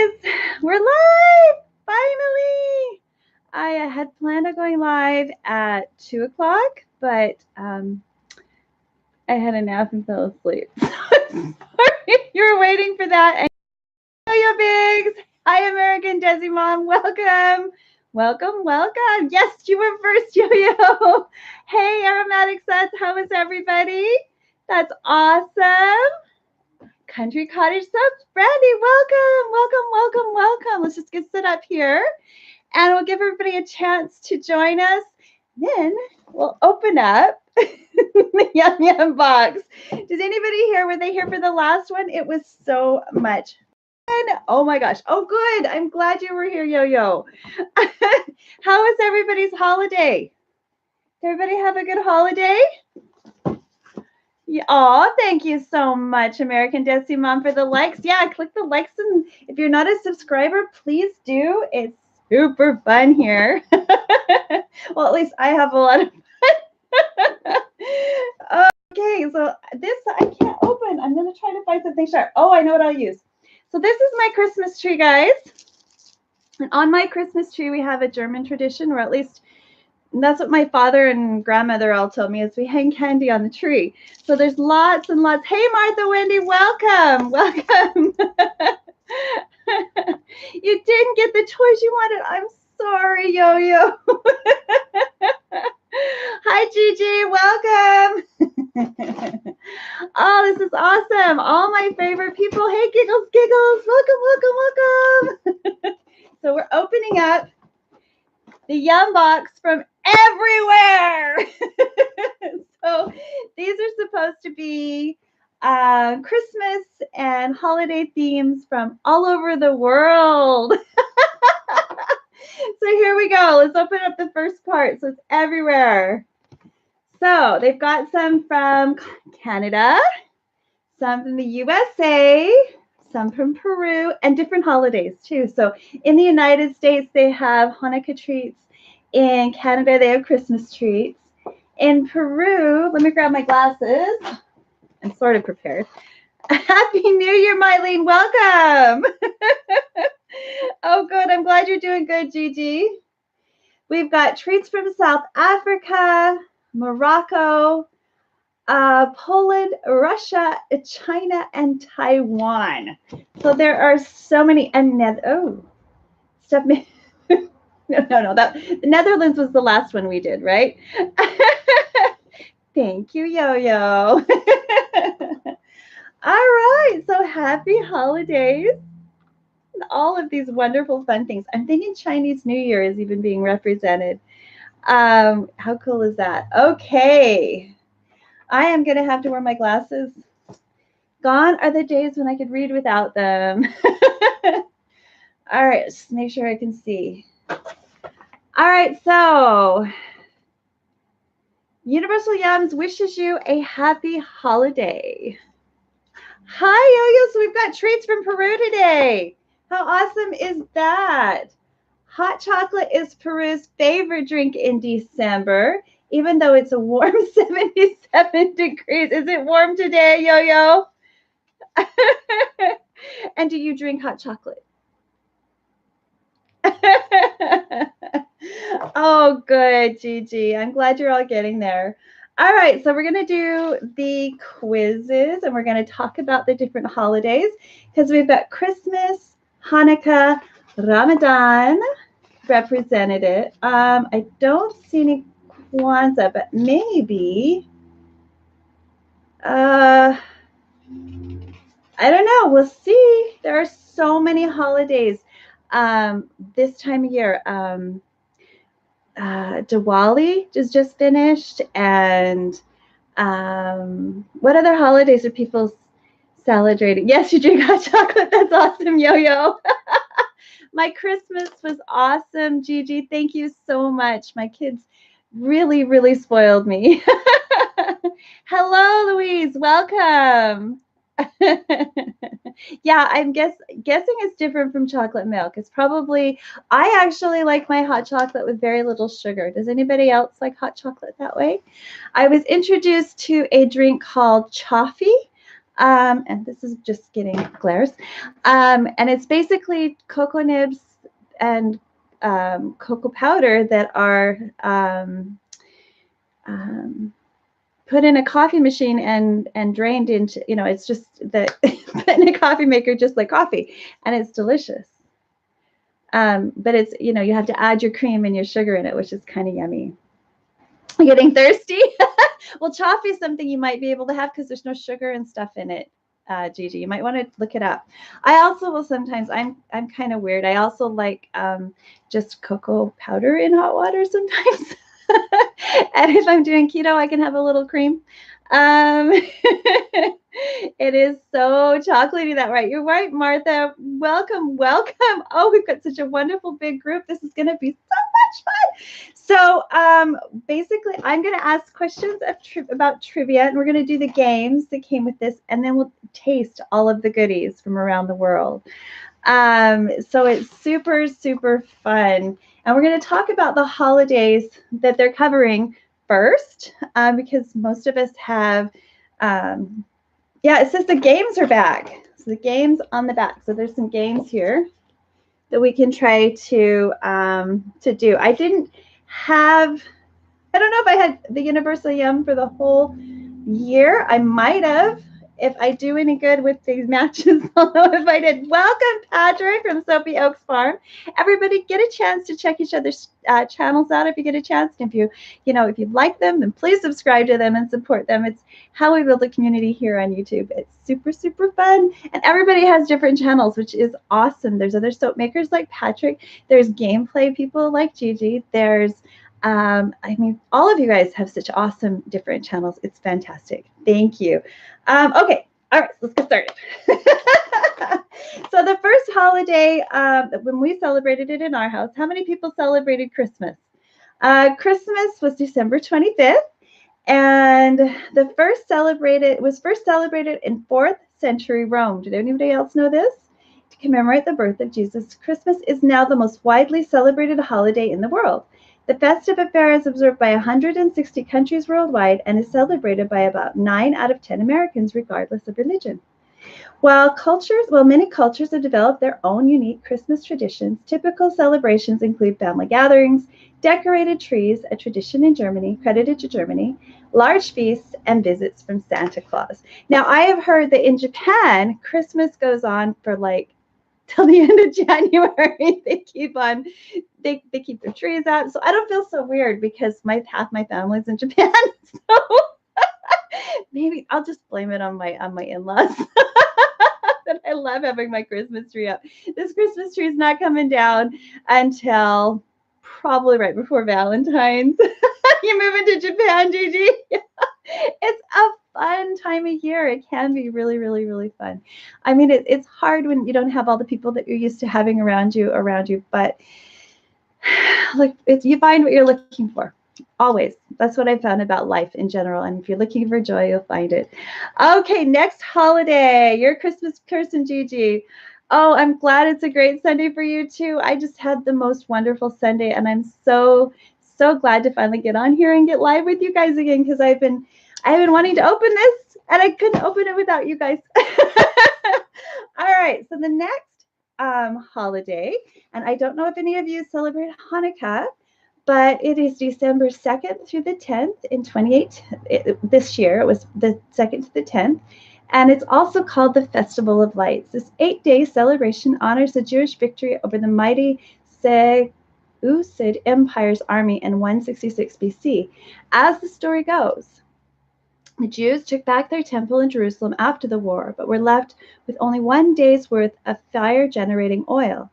guys, we're live, finally. I had planned on going live at 2 o'clock, but I had a nap and fell asleep. Sorry, you were waiting for that. And Yo-Yo Bigs, hi American Desi Mom, welcome. Welcome. Yes, you were first, Yo-Yo. Hey, Aromatic Sets, how is everybody? That's awesome. Country Cottage Soaps, Brandy, welcome. Let's just get set up here and we'll give everybody a chance to join us. Then we'll open up the Yum box. Did anybody hear? Were they here for the last one? It was so much fun. Oh my gosh. Oh, good. I'm glad you were here, Yo-Yo. How was everybody's holiday? Did everybody have a good holiday? Yeah, oh, thank you so much, American Desi Mom, for the likes. Yeah, click the likes, and if you're not a subscriber, please do. It's super fun here. Well, at least I have a lot of fun. Okay, so this I can't open. I'm going to try to find something sharp. Oh, I know what I'll use. So this is my Christmas tree, guys. And on my Christmas tree, we have a German tradition, or at least that's what my father and grandmother all told me, is we hang candy on the tree. So there's lots and lots. Hey, Martha, Wendy, welcome. You didn't get the toys you wanted. I'm sorry, Yo-Yo. Hi, Gigi, welcome. Oh, this is awesome. All my favorite people. Hey, Giggles, welcome. So we're opening up the Yum box from everywhere. So these are supposed to be Christmas and holiday themes from all over the world. So here we go. Let's open up the first part. So it's everywhere. So they've got some from Canada, some from the USA, some from Peru, and different holidays too. So in the United States, they have Hanukkah treats. In Canada, they have Christmas treats. In Peru, let me grab my glasses. I'm sort of prepared. Happy New Year, Mylene. Welcome. Oh, good. I'm glad you're doing good, Gigi. We've got treats from South Africa, Morocco, Poland, Russia, China, and Taiwan. So there are so many. And stuff. No. The Netherlands was the last one we did, right? Thank you, Yo-Yo. All right. So happy holidays. All of these wonderful fun things. I'm thinking Chinese New Year is even being represented. How cool is that? Okay. I am going to have to wear my glasses. Gone are the days when I could read without them. All right, just make sure I can see. All right, so Universal Yums wishes you a happy holiday. Hi, Yo-Yo. So we've got treats from Peru today. How awesome is that? Hot chocolate is Peru's favorite drink in December, even though it's a warm 77 degrees. Is it warm today, Yo-Yo? And do you drink hot chocolate? Oh, good, Gigi. I'm glad you're all getting there. All right, so we're going to do the quizzes, and we're going to talk about the different holidays, because we've got Christmas, Hanukkah, Ramadan represented. I don't see any Kwanzaa, but maybe. I don't know. We'll see. There are so many holidays this time of year. Diwali is just finished, and what other holidays are people celebrating? Yes, you drink hot chocolate. That's awesome, Yo-Yo. My Christmas was awesome, Gigi. Thank you so much. My kids really, really spoiled me. Hello, Louise. Welcome. Yeah, I'm guessing it's different from chocolate milk. It's probably, I actually like my hot chocolate with very little sugar. Does anybody else like hot chocolate that way? I was introduced to a drink called Choffee. And this is just getting glares. And it's basically cocoa nibs and cocoa powder that are put in a coffee machine and drained into, it's just the put in a coffee maker just like coffee, and it's delicious. But it's, you have to add your cream and your sugar in it, which is kind of yummy. Getting thirsty? Well, coffee is something you might be able to have because there's no sugar and stuff in it. Gigi, you might want to look it up. I also will sometimes. I'm kind of weird. I also like just cocoa powder in hot water sometimes. And if I'm doing keto, I can have a little cream. It is so chocolatey that right. You're right, Martha. Welcome, welcome. Oh, we've got such a wonderful big group. This is going to be so much fun. So basically, I'm going to ask questions about trivia, and we're going to do the games that came with this, and then we'll taste all of the goodies from around the world. So it's super, super fun. And we're going to talk about the holidays that they're covering first, because most of us have, it says the games are back. So the games on the back. So there's some games here that we can try to do. I don't know if I had the Universal Yum for the whole year. I might have. If I do any good with these matches, I'll know if I did. Welcome, Patrick from Soapy Oaks Farm. Everybody, get a chance to check each other's channels out if you get a chance. And if you like them, then please subscribe to them and support them. It's how we build a community here on YouTube. It's super, super fun. And everybody has different channels, which is awesome. There's other soap makers like Patrick. There's gameplay people like Gigi. There's all of you guys have such awesome different channels. It's fantastic. Thank you. Okay. All right. Let's get started. So the first holiday, when we celebrated it in our house, how many people celebrated Christmas? Christmas was December 25th. And was first celebrated in 4th century Rome. Did anybody else know this? To commemorate the birth of Jesus, Christmas is now the most widely celebrated holiday in the world. The festive affair is observed by 160 countries worldwide and is celebrated by about 9 out of 10 Americans, regardless of religion. While many cultures have developed their own unique Christmas traditions, typical celebrations include family gatherings, decorated trees, a tradition in Germany, credited to Germany, large feasts, and visits from Santa Claus. Now, I have heard that in Japan, Christmas goes on for till the end of January. They keep their trees out. So I don't feel so weird because half my family's in Japan. So maybe I'll just blame it on my in-laws. That I love having my Christmas tree up. This Christmas tree is not coming down until probably right before Valentine's. You moving to Japan, Gigi? It's a fun time of year. It can be really, really, really fun. I mean, it's hard when you don't have all the people that you're used to having around you, but you find what you're looking for. Always. That's what I found about life in general. And if you're looking for joy, you'll find it. Okay, next holiday. You're a Christmas person, Gigi. Oh, I'm glad it's a great Sunday for you too. I just had the most wonderful Sunday, and I'm so, so glad to finally get on here and get live with you guys again, because I've been wanting to open this and I couldn't open it without you guys. All right, so the next holiday, and I don't know if any of you celebrate Hanukkah, but it is December 2nd through the 10th in 2018. This year, it was the 2nd to the 10th. And it's also called the Festival of Lights. This 8-day celebration honors the Jewish victory over the mighty Seleucid Empire's army in 166 BC. As the story goes, the Jews took back their temple in Jerusalem after the war, but were left with only 1 day's worth of fire-generating oil,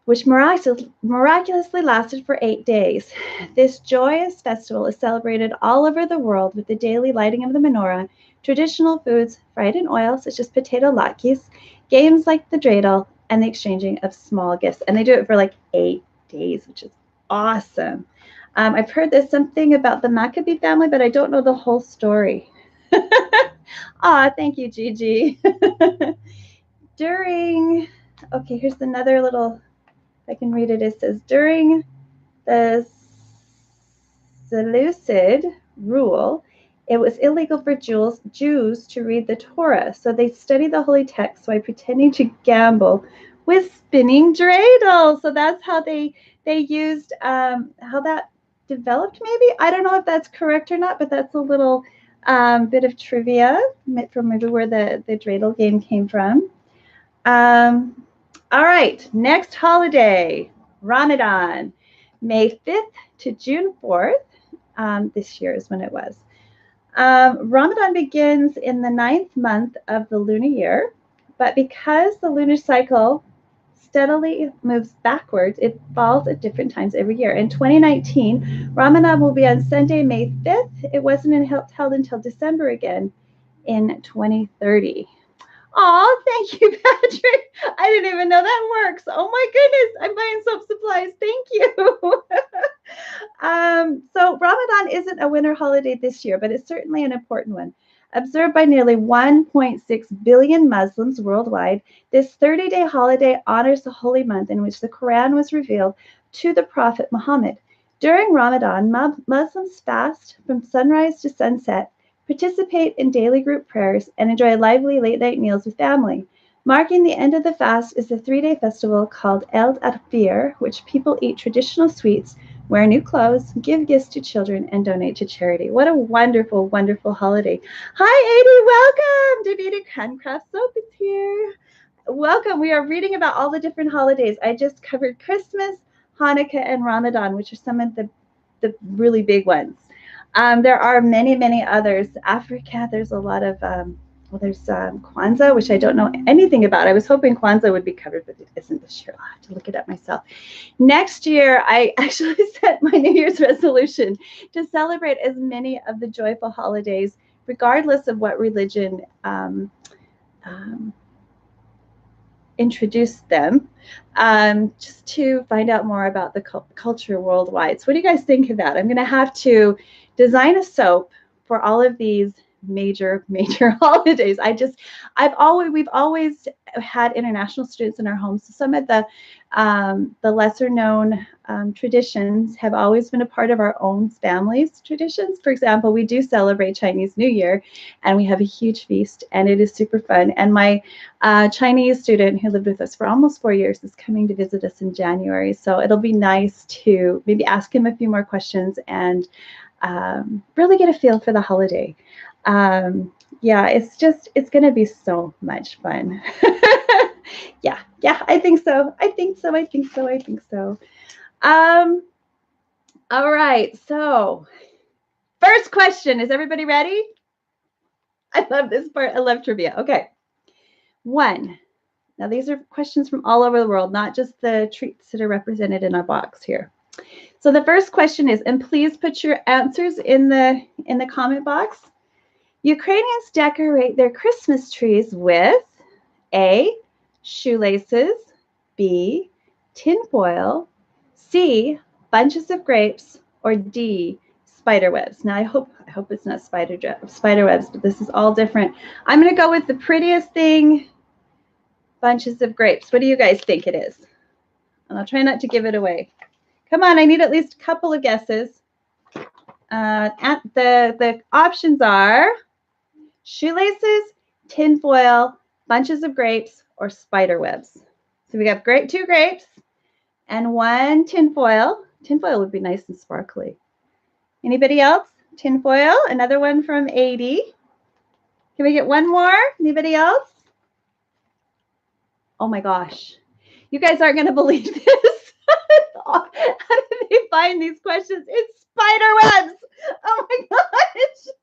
which miraculously lasted for 8 days. This joyous festival is celebrated all over the world with the daily lighting of the menorah, traditional foods fried in oil, such as potato latkes, games like the dreidel, and the exchanging of small gifts. And they do it for 8 days, which is awesome. I've heard there's something about the Maccabee family, but I don't know the whole story. Thank you, Gigi. Okay, here's another little, if I can read it. It says, during the Seleucid rule It was illegal for Jews to read the Torah, so they studied the holy text by pretending to gamble with spinning dreidels. So that's how they used how that developed. Maybe I don't know if that's correct or not, but that's a little bit of trivia from maybe where the dreidel game came from. All right, next holiday, Ramadan, May 5th to June 4th. This year is when it was. Ramadan begins in the 9th month of the lunar year, but because the lunar cycle steadily moves backwards, it falls at different times every year. In 2019, Ramadan will be on Sunday, May 5th. It wasn't held until December again in 2030. Oh, thank you, Patrick. I didn't even know that works. Oh my goodness, I'm buying soap supplies. Thank you. So Ramadan isn't a winter holiday this year, but it's certainly an important one. Observed by nearly 1.6 billion Muslims worldwide, this 30-day holiday honors the holy month in which the Quran was revealed to the Prophet Muhammad. During Ramadan, Muslims fast from sunrise to sunset, participate in daily group prayers, and enjoy lively late-night meals with family. Marking the end of the fast is the 3-day festival called El Adfir, which people eat traditional sweets, wear new clothes, give gifts to children, and donate to charity. What a wonderful, wonderful holiday. Hi, Adi. Welcome. Davida Handcraft Soap is here. Welcome. We are reading about all the different holidays. I just covered Christmas, Hanukkah, and Ramadan, which are some of the really big ones. There are many, many others. Africa, there's a lot of, there's Kwanzaa, which I don't know anything about. I was hoping Kwanzaa would be covered, but it isn't this year. I'll have to look it up myself. Next year, I actually set my New Year's resolution to celebrate as many of the joyful holidays, regardless of what religion introduced them, just to find out more about the culture worldwide. So what do you guys think of that? I'm going to have to design a soap for all of these major holidays. We've always had international students in our homes. So some of the lesser known traditions have always been a part of our own family's traditions. For example, we do celebrate Chinese New Year, and we have a huge feast, and it is super fun. And my Chinese student who lived with us for almost 4 years is coming to visit us in January. So it'll be nice to maybe ask him a few more questions and really get a feel for the holiday. Yeah, it's going to be so much fun. Yeah, I think so. All right, so first question. Is everybody ready? I love this part. I love trivia. Okay. 1. Now, these are questions from all over the world, not just the treats that are represented in our box here. So the first question is, and please put your answers in the comment box. Ukrainians decorate their Christmas trees with A, shoelaces, B, tinfoil, C, bunches of grapes, or D, spider webs. Now I hope it's not spider webs, but this is all different. I'm going to go with the prettiest thing, bunches of grapes. What do you guys think it is? And I'll try not to give it away. Come on, I need at least a couple of guesses. The options are shoelaces, tinfoil, bunches of grapes, or spider webs. So we got 2 grapes and 1 tinfoil. Tinfoil would be nice and sparkly. Anybody else? Tinfoil. Another one from 80. Can we get one more? Anybody else? Oh my gosh. You guys aren't going to believe this. How did they find these questions? It's spider webs. Oh my gosh.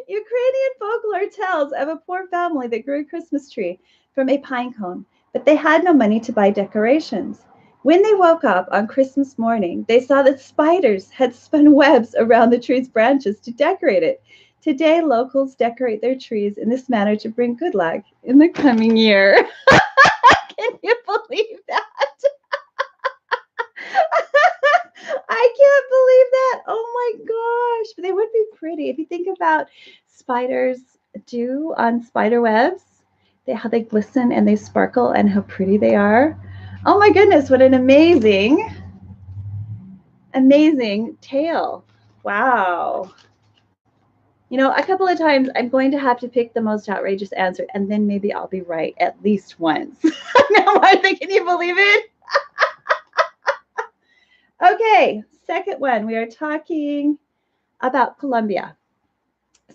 Ukrainian folklore tells of a poor family that grew a Christmas tree from a pine cone, but they had no money to buy decorations. When they woke up on Christmas morning, they saw that spiders had spun webs around the tree's branches to decorate it. Today, locals decorate their trees in this manner to bring good luck in the coming year. Can you believe that? I can't believe that. Oh my gosh. But they would be pretty. If you think about spiders do on spider webs, how they glisten and they sparkle and how pretty they are. Oh my goodness, what an amazing tale. Wow. You know, a couple of times I'm going to have to pick the most outrageous answer, and then maybe I'll be right at least once. Now, Martha, can you believe it? Okay, second one. We are talking about Colombia,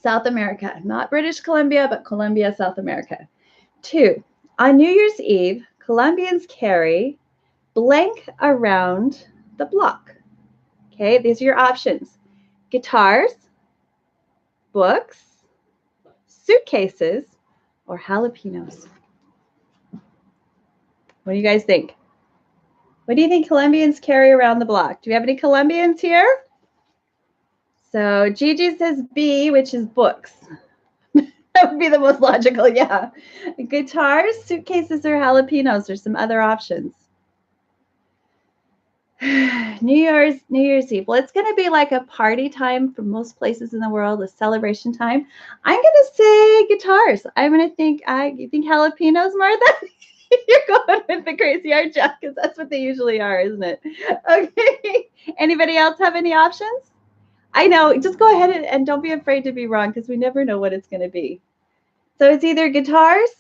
South America. Not British Columbia, but Colombia, South America. 2. On New Year's Eve, Colombians carry blank around the block. Okay, these are your options. Guitars, books, suitcases, or jalapenos. What do you guys think? What do you think Colombians carry around the block? Do we have any Colombians here? So Gigi says B, which is books. That would be the most logical, yeah. Guitars, suitcases, or jalapenos, or some other options. New Year's Eve. Well, it's going to be like a party time for most places in the world, a celebration time. I'm going to say guitars. I'm going to think, you think jalapenos, Martha? You're going with the crazy art, Jack, because that's what they usually are, isn't it? Okay. Anybody else have any options? I know. Just go ahead and don't be afraid to be wrong, because we never know what it's going to be. So it's either guitars,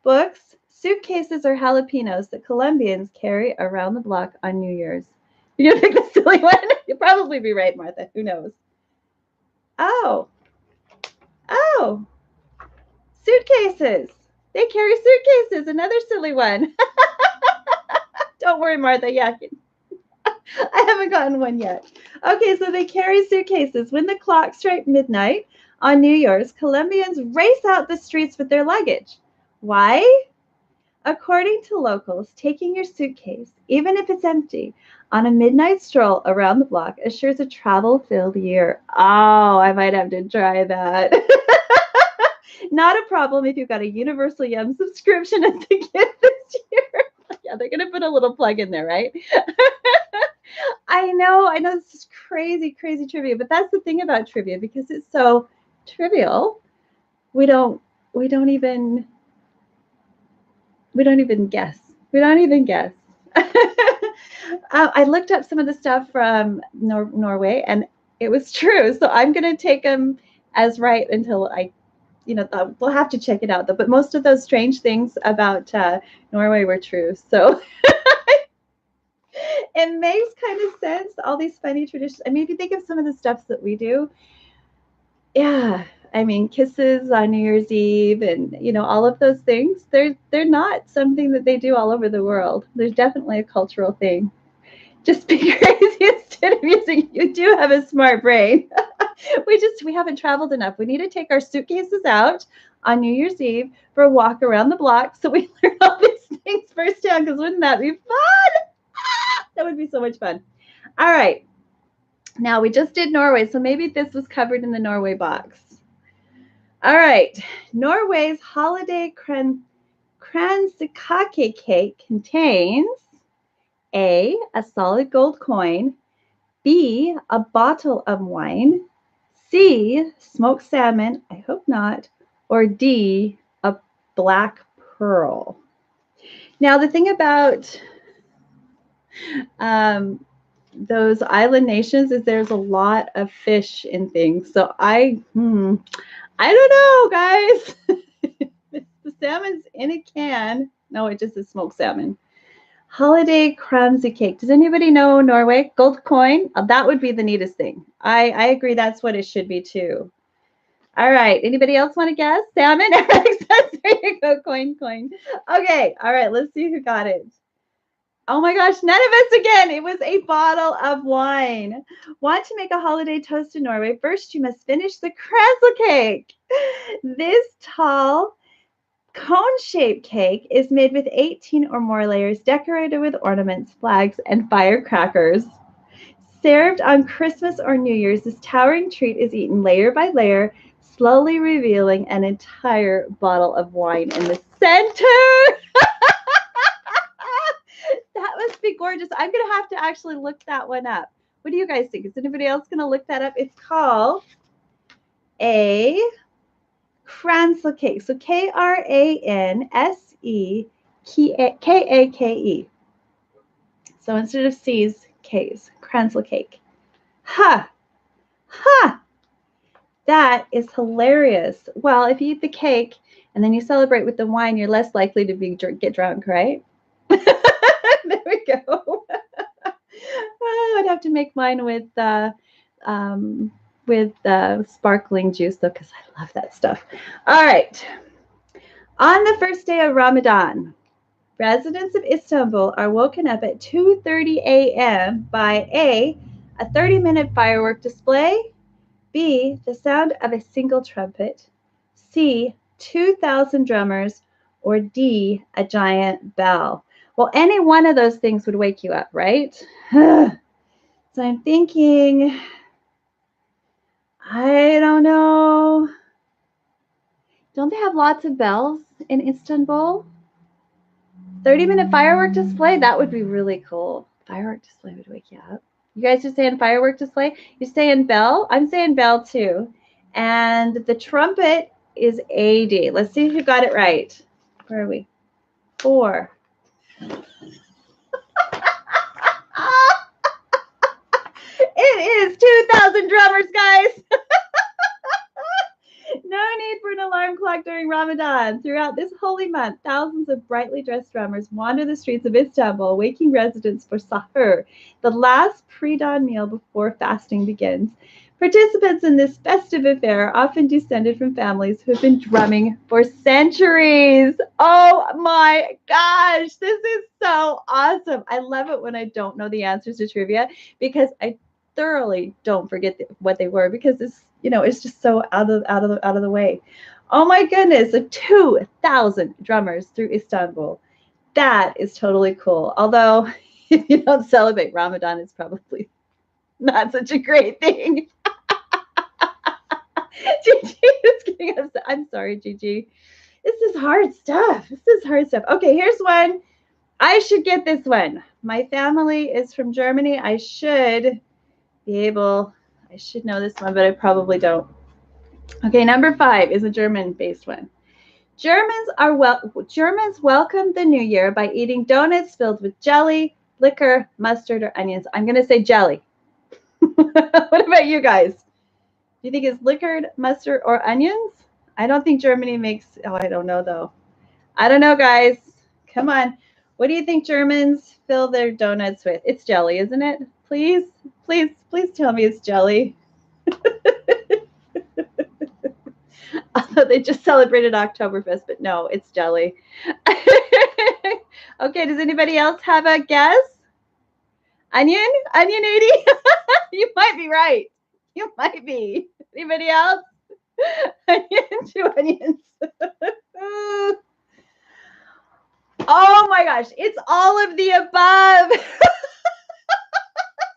books, suitcases, or jalapenos that Colombians carry around the block on New Year's. You're going to pick the silly one? You'll probably be right, Martha. Who knows? Oh. Suitcases. They carry suitcases. Another silly one. Don't worry, Martha. Yeah. I haven't gotten one yet. Okay, so they carry suitcases. When the clock strikes midnight on New Year's, Colombians race out the streets with their luggage. Why? According to locals, taking your suitcase, even if it's empty, on a midnight stroll around the block assures a travel-filled year. Oh, I might have to try that. Not a problem if you've got a Universal Yum subscription as a gift this year. Yeah, they're going to put a little plug in there, right? I know this is crazy trivia, but that's the thing about trivia, because it's so trivial. We don't even guess. We don't even guess. I looked up some of the stuff from Norway, and it was true. So I'm going to take them as right until we'll have to check it out. But most of those strange things about Norway were true. So it makes kind of sense, all these funny traditions. I mean, if you think of some of the stuff that we do, yeah, I mean, kisses on New Year's Eve and, all of those things, they're not something that they do all over the world. There's definitely a cultural thing. Just be crazy instead of using, you do have a smart brain. We haven't traveled enough. We need to take our suitcases out on New Year's Eve for a walk around the block so we learn all these things firsthand, because wouldn't that be fun? That would be so much fun. All right. Now, we just did Norway, so maybe this was covered in the Norway box. All right. Norway's holiday kransekake cake contains A, a solid gold coin, B, a bottle of wine, C, smoked salmon, I hope not, or D, a black pearl. Now, the thing about those island nations is there's a lot of fish and things. So I don't know, guys. The salmon's in a can. No, it just is smoked salmon. Holiday kransekake. Does anybody know Norway? Gold coin? That would be the neatest thing. I agree that's what it should be too. All right. Anybody else want to guess? Salmon? There you go. Coin. Okay. All right. Let's see who got it. Oh my gosh, none of us again. It was a bottle of wine. Want to make a holiday toast in Norway? First, you must finish the kransekake. This tall, cone-shaped cake is made with 18 or more layers, decorated with ornaments, flags, and firecrackers. Served on Christmas or New Year's, this towering treat is eaten layer by layer, slowly revealing an entire bottle of wine in the center. That must be gorgeous. I'm going to have to actually look that one up. What do you guys think? Is anybody else going to look that up? It's called a kransekake. So Kransekake. So instead of C's, K's. Kransekake. Ha! That is hilarious. Well, if you eat the cake and then you celebrate with the wine, you're less likely to get drunk, right? There we go. Oh, I'd have to make mine with sparkling juice though, because I love that stuff. All right. On the first day of Ramadan, residents of Istanbul are woken up at 2:30 a.m. by a 30-minute firework display, B, the sound of a single trumpet, C, 2,000 drummers, or D, a giant bell. Well, any one of those things would wake you up, right? So I'm thinking, I don't know. Don't they have lots of bells in Istanbul? 30-minute firework display? That would be really cool. Firework display would wake you up. You guys are saying firework display? You're saying bell? I'm saying bell too. And the trumpet is AD. Let's see if you got it right. Where are we? 4. It is 2,000 drummers, guys. No need for an alarm clock during Ramadan. Throughout this holy month, thousands of brightly dressed drummers wander the streets of Istanbul, waking residents for sahur, the last pre-dawn meal before fasting begins. Participants in this festive affair are often descended from families who have been drumming for centuries. Oh my gosh, this is so awesome. I love it when I don't know the answers to trivia because I thoroughly don't forget what they were because it's just so out of the way. Oh my goodness, so 2,000 drummers through Istanbul. That is totally cool. Although if you don't celebrate Ramadan, it's probably not such a great thing. Gigi is getting upset. I'm sorry, Gigi. This is hard stuff. Okay, here's one. I should get this one. My family is from Germany. I should know this one, but I probably don't. Okay, number 5 is a German-based one. Germans welcome the new year by eating donuts filled with jelly, liquor, mustard, or onions. I'm going to say jelly. What about you guys? Do you think it's liquor, mustard, or onions? I don't think Germany makes. Oh, I don't know though. I don't know, guys. Come on. What do you think Germans fill their donuts with? It's jelly, isn't it? Please, please, please tell me it's jelly. Although they just celebrated Oktoberfest, but no, it's jelly. Okay, does anybody else have a guess? Onion? Onion 80? You might be right. You might be. Anybody else? Onion, 2 onions. Oh my gosh, it's all of the above.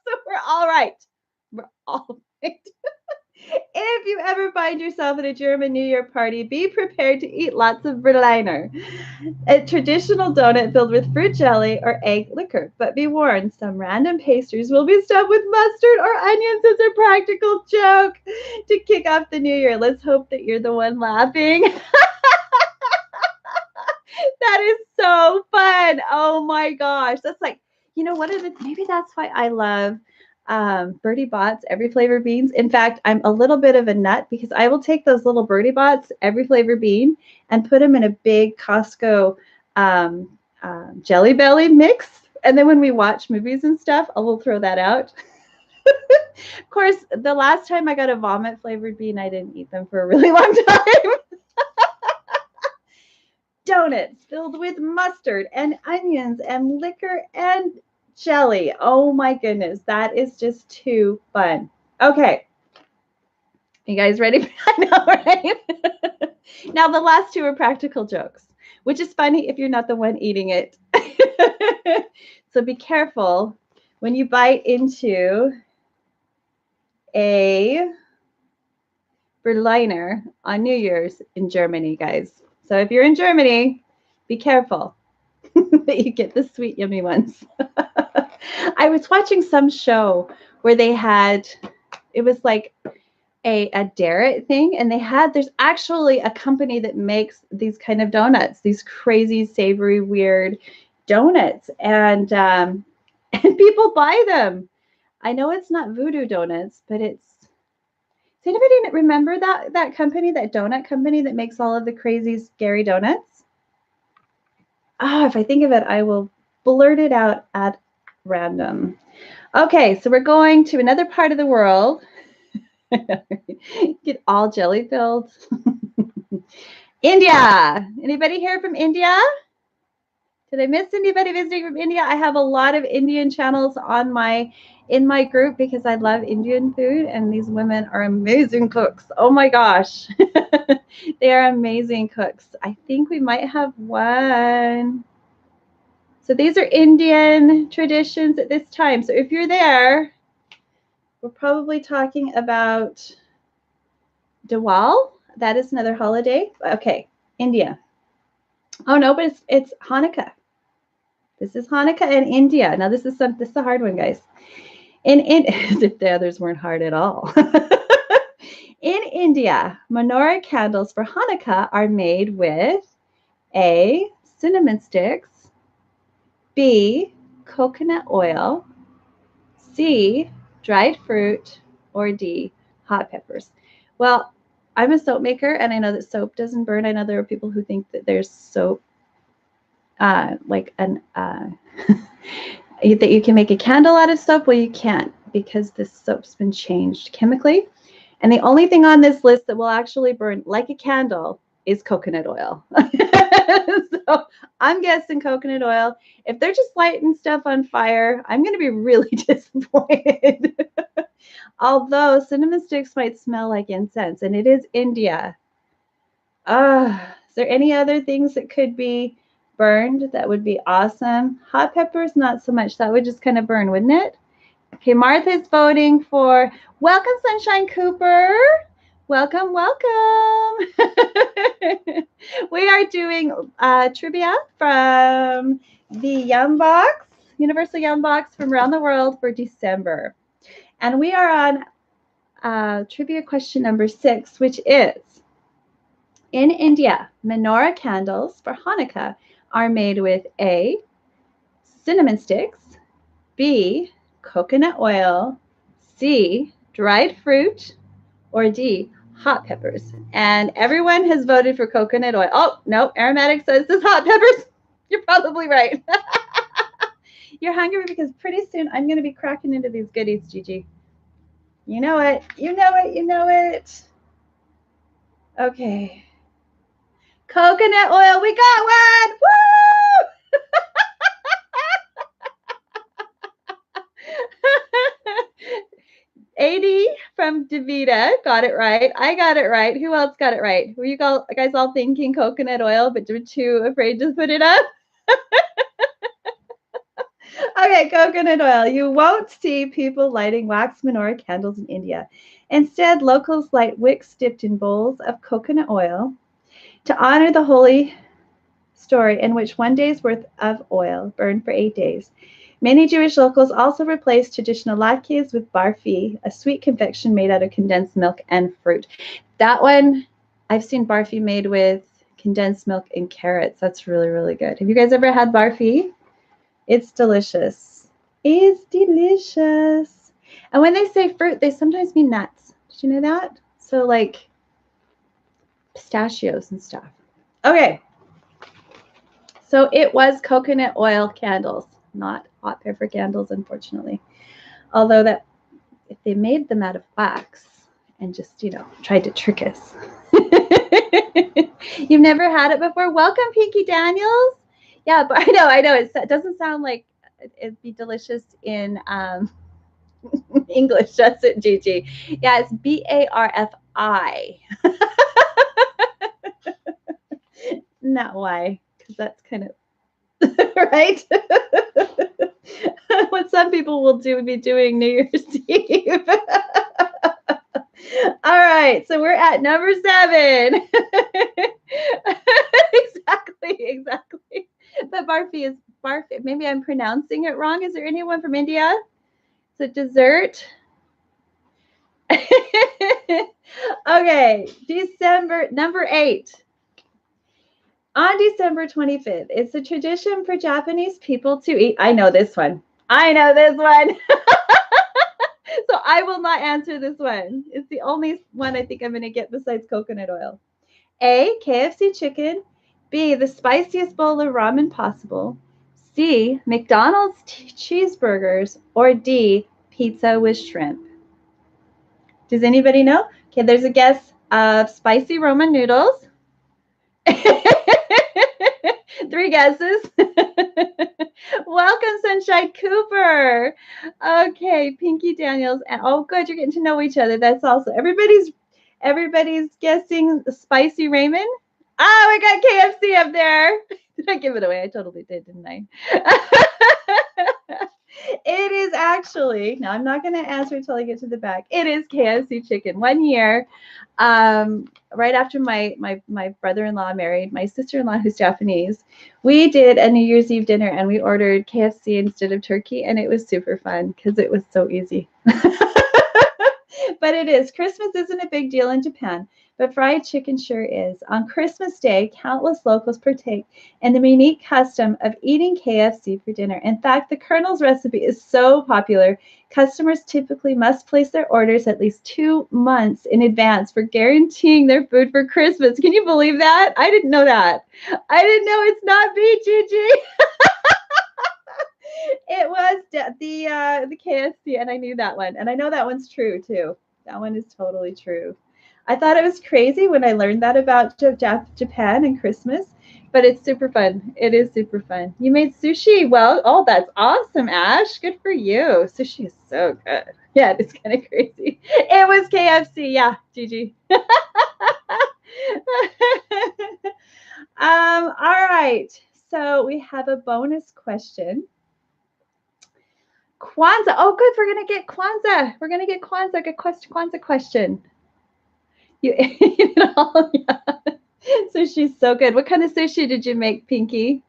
So we're all right. We're all right. If you ever find yourself at a German New Year party, be prepared to eat lots of Berliner, a traditional donut filled with fruit jelly or egg liquor. But be warned, some random pastries will be stuffed with mustard or onions as a practical joke to kick off the new year. Let's hope that you're the one laughing. That is so fun. Oh my gosh. That's like, maybe that's why I love Birdie Bots, every flavor beans. In fact, I'm a little bit of a nut because I will take those little Birdie Bots, every flavor bean, and put them in a big Costco Jelly Belly mix. And then when we watch movies and stuff, I will throw that out. Of course, the last time I got a vomit flavored bean, I didn't eat them for a really long time. Donuts filled with mustard and onions and liquor and jelly. Oh my goodness, that is just too fun. Okay. You guys ready? I know, right? Now, the last 2 are practical jokes, which is funny if you're not the one eating it. So be careful when you bite into a Berliner on New Year's in Germany, guys. So if you're in Germany, be careful that you get the sweet, yummy ones. I was watching some show where it was like a Darrett thing, and there's actually a company that makes these kind of donuts, these crazy, savory, weird donuts, and people buy them. I know it's not voodoo donuts, but it's anybody remember that company, that donut company that makes all of the crazy, scary donuts? Oh, if I think of it, I will blurt it out at random. Okay, so we're going to another part of the world. Get all jelly filled. India. Anybody here from India? Did I miss anybody visiting from India? I have a lot of Indian channels in my group because I love Indian food, and these women are amazing cooks. Oh my gosh. They are amazing cooks. I think we might have one. So these are Indian traditions at this time. So if you're there, we're probably talking about Diwali. That is another holiday. Okay, India. Oh no, but it's Hanukkah. This is Hanukkah in India. Now this is a hard one, guys. As if the others weren't hard at all. In India, menorah candles for Hanukkah are made with A, cinnamon sticks, B, coconut oil, C, dried fruit, or D, hot peppers. Well, I'm a soap maker, and I know that soap doesn't burn. I know there are people who think that there's soap, that you can make a candle out of soap. Well, you can't, because this soap's been changed chemically. And the only thing on this list that will actually burn like a candle is coconut oil. So I'm guessing coconut oil. If they're just lighting stuff on fire, I'm going to be really disappointed. Although cinnamon sticks might smell like incense, and it is India. Is there any other things that could be burned that would be awesome? Hot peppers, not so much. That would just kind of burn, wouldn't it? Okay, Martha's voting for. Welcome, Sunshine Cooper. Welcome, welcome. We are doing trivia from the Yum Box, Universal Yum Box from around the world for December. And we are on trivia question number 6, which is, in India, menorah candles for Hanukkah are made with A, cinnamon sticks, B, coconut oil, C, dried fruit, or D, hot peppers. And everyone has voted for coconut oil. Oh, no, Aromatic says this hot peppers. You're probably right. You're hungry because pretty soon I'm going to be cracking into these goodies, Gigi. You know it. You know it. You know it. Okay. Coconut oil. We got one. Woo! 80 from Davita got it right. I got it right. Who else got it right? Were you guys all thinking coconut oil, but were too afraid to put it up? Okay, coconut oil. You won't see people lighting wax menorah candles in India. Instead, locals light wicks dipped in bowls of coconut oil to honor the holy story in which one day's worth of oil burned for 8 days. Many Jewish locals also replaced traditional latkes with barfi, a sweet confection made out of condensed milk and fruit. That one, I've seen barfi made with condensed milk and carrots. That's really, really good. Have you guys ever had barfi? It's delicious. It's delicious. And when they say fruit, they sometimes mean nuts. Did you know that? So like pistachios and stuff. Okay. So it was coconut oil candles, not hot pepper candles, unfortunately. Although that, if they made them out of wax and just, tried to trick us. You've never had it before? Welcome, Pinky Daniels. Yeah, but I know. It doesn't sound like it'd be delicious in English, does it, Gigi? Yeah, it's BARFI. Not why, because that's kind of right. What some people will be doing New Year's Eve. All right, so we're at number 7. Exactly. But barfi is barfi. Maybe I'm pronouncing it wrong. Is there anyone from India? Is it dessert? Okay, December, number 8. On December 25th, it's a tradition for Japanese people to eat. I know this one. So I will not answer this one. It's the only one I think I'm going to get besides coconut oil. A, KFC chicken. B, the spiciest bowl of ramen possible. C, McDonald's cheeseburgers. Or D, pizza with shrimp. Does anybody know? Okay, there's a guess of spicy Roman noodles. 3 guesses. Welcome, Sunshine Cooper. Okay, Pinky Daniels. And oh, good, you're getting to know each other. That's also everybody's guessing spicy ramen. Oh, we got KFC up there. Did I give it away? I totally did, didn't I? It is actually, now I'm not going to answer until I get to the back. It is KFC chicken. 1 year, right after my brother-in-law married my sister-in-law, who's Japanese, we did a New Year's Eve dinner and we ordered KFC instead of turkey, and it was super fun because it was so easy. But it is. Christmas isn't a big deal in Japan, but fried chicken sure is. On Christmas Day, countless locals partake in the unique custom of eating KFC for dinner. In fact, the Colonel's recipe is so popular, customers typically must place their orders at least 2 months in advance for guaranteeing their food for Christmas. Can you believe that? I didn't know that. I didn't know it's not me, Gigi. It was the KFC, and I knew that one. And I know that one's true, too. That one is totally true. I thought it was crazy when I learned that about Japan and Christmas, but it's super fun. It is super fun. You made sushi. Well, oh, that's awesome, Ash. Good for you. Sushi is so good. Yeah, it's kind of crazy. It was KFC. Yeah, Gigi. All right. So we have a bonus question. Kwanzaa. Oh, good. We're going to get Kwanzaa. We're going to get Kwanzaa. Good Kwanzaa question. You know, yeah. Sushi's so good. What kind of sushi did you make, Pinky?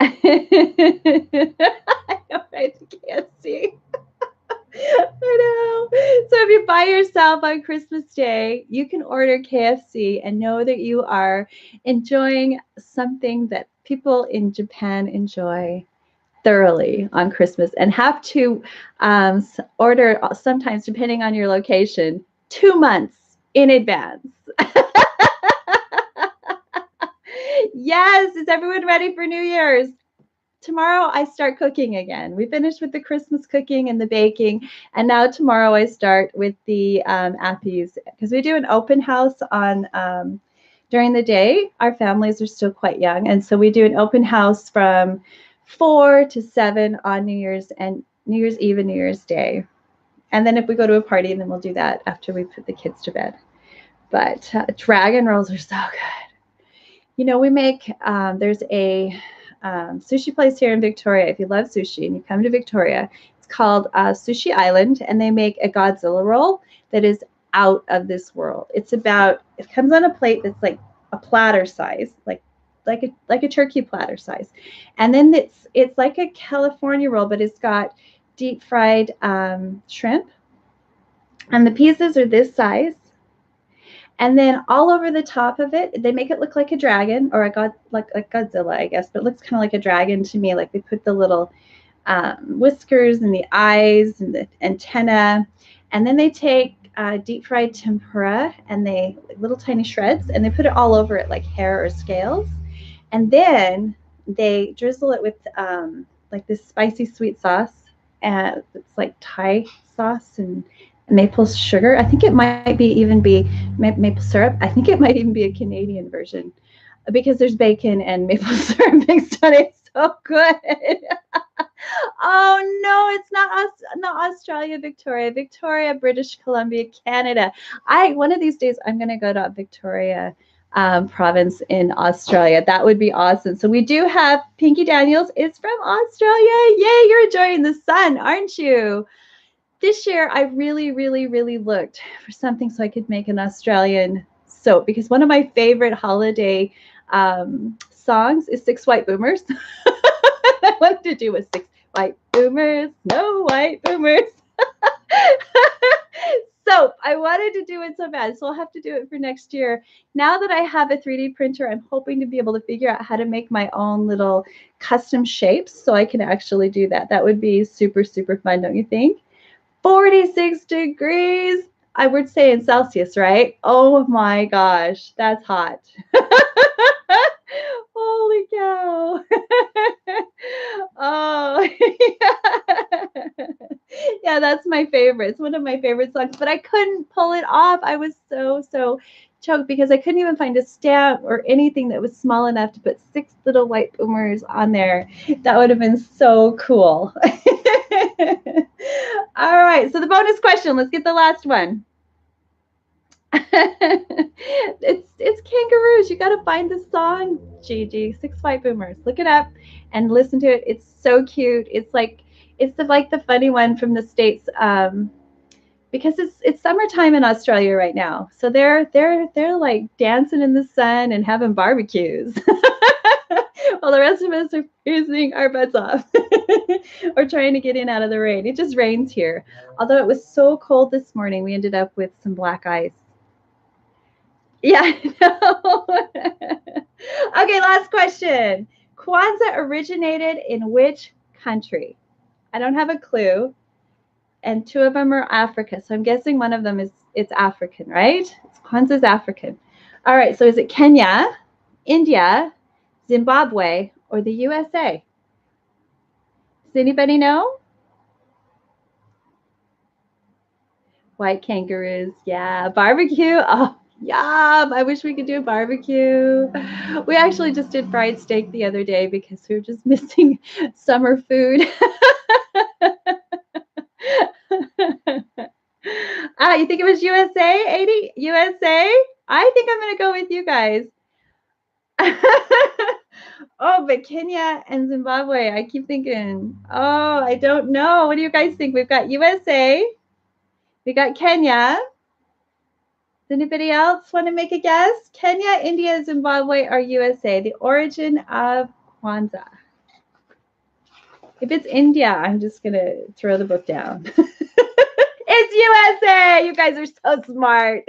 I know, right? KFC. I know. So if you buy yourself on Christmas Day, you can order KFC and know that you are enjoying something that people in Japan enjoy thoroughly on Christmas, and have to order sometimes, depending on your location, 2 months in advance. Yes, is everyone ready for New Year's? Tomorrow I start cooking again. We finished with the Christmas cooking and the baking, and now tomorrow I start with the appies, because we do an open house on during the day. Our families are still quite young, and so we do an open house from 4 to 7 on New Year's Eve and New Year's Day. And then if we go to a party, then we'll do that after we put the kids to bed. But dragon rolls are so good. You know, we make, there's a sushi place here in Victoria. If you love sushi and you come to Victoria, it's called Sushi Island, and they make a Godzilla roll that is out of this world. It comes on a plate that's like a platter size, like a turkey platter size. And then it's like a California roll, but it's got deep fried shrimp. And the pieces are this size. And then all over the top of it, they make it look like a dragon, or like Godzilla, I guess, but it looks kind of like a dragon to me. Like they put the little whiskers and the eyes and the antenna. And then they take deep fried tempura, and they little tiny shreds, and they put it all over it like hair or scales. And then they drizzle it with like this spicy sweet sauce, and it's like Thai sauce and maple sugar. I think it might even be maple syrup. I think it might even be a Canadian version, because there's bacon and maple syrup mixed on it. So good. Oh no, it's not Australia, Victoria, British Columbia, Canada. One of these days I'm gonna go to Victoria province in Australia. That would be awesome. So we do have Pinky Daniels is from Australia. Yay, you're enjoying the sun, aren't you? This year I really, really, really looked for something so I could make an Australian soap, because one of my favorite holiday songs is Six White Boomers. I wanted to do a Six White Boomers, no white boomers. Soap. I wanted to do it so bad, so I'll have to do it for next year. Now that I have a 3D printer, I'm hoping to be able to figure out how to make my own little custom shapes so I can actually do that. That would be super, super fun, don't you think? 46 degrees. I would say in Celsius, right? Oh my gosh, that's hot. Holy cow. Oh, yeah. Yeah, that's my favorite. It's one of my favorite songs, but I couldn't pull it off. I was so choked because I couldn't even find a stamp or anything that was small enough to put 6 little white boomers on there. That would have been so cool. All right, so the bonus question. Let's get the last one. It's kangaroos. You got to find the song, Gigi. 6 white boomers. Look it up and listen to it. It's so cute. It's like the funny one from the States. Because it's summertime in Australia right now, so they're like dancing in the sun and having barbecues, while the rest of us are freezing our butts off or trying to get in out of the rain. It just rains here. Although it was so cold this morning, we ended up with some black ice. Yeah. Okay, last question. Kwanzaa originated in which country? I don't have a clue. And 2 of them are Africa. So I'm guessing one of them it's African, right? Kwanzaa's African. All right, so is it Kenya, India, Zimbabwe, or the USA? Does anybody know? White kangaroos. Yeah, barbecue. Oh, yum. I wish we could do a barbecue. We actually just did fried steak the other day because we were just missing summer food. You think it was USA, 80? USA? I think I'm going to go with you guys. Oh, but Kenya and Zimbabwe, I keep thinking, oh, I don't know. What do you guys think? We've got USA. We got Kenya. Does anybody else want to make a guess? Kenya, India, Zimbabwe, or USA? The origin of Kwanzaa. If it's India, I'm just going to throw the book down. It's USA. You guys are so smart.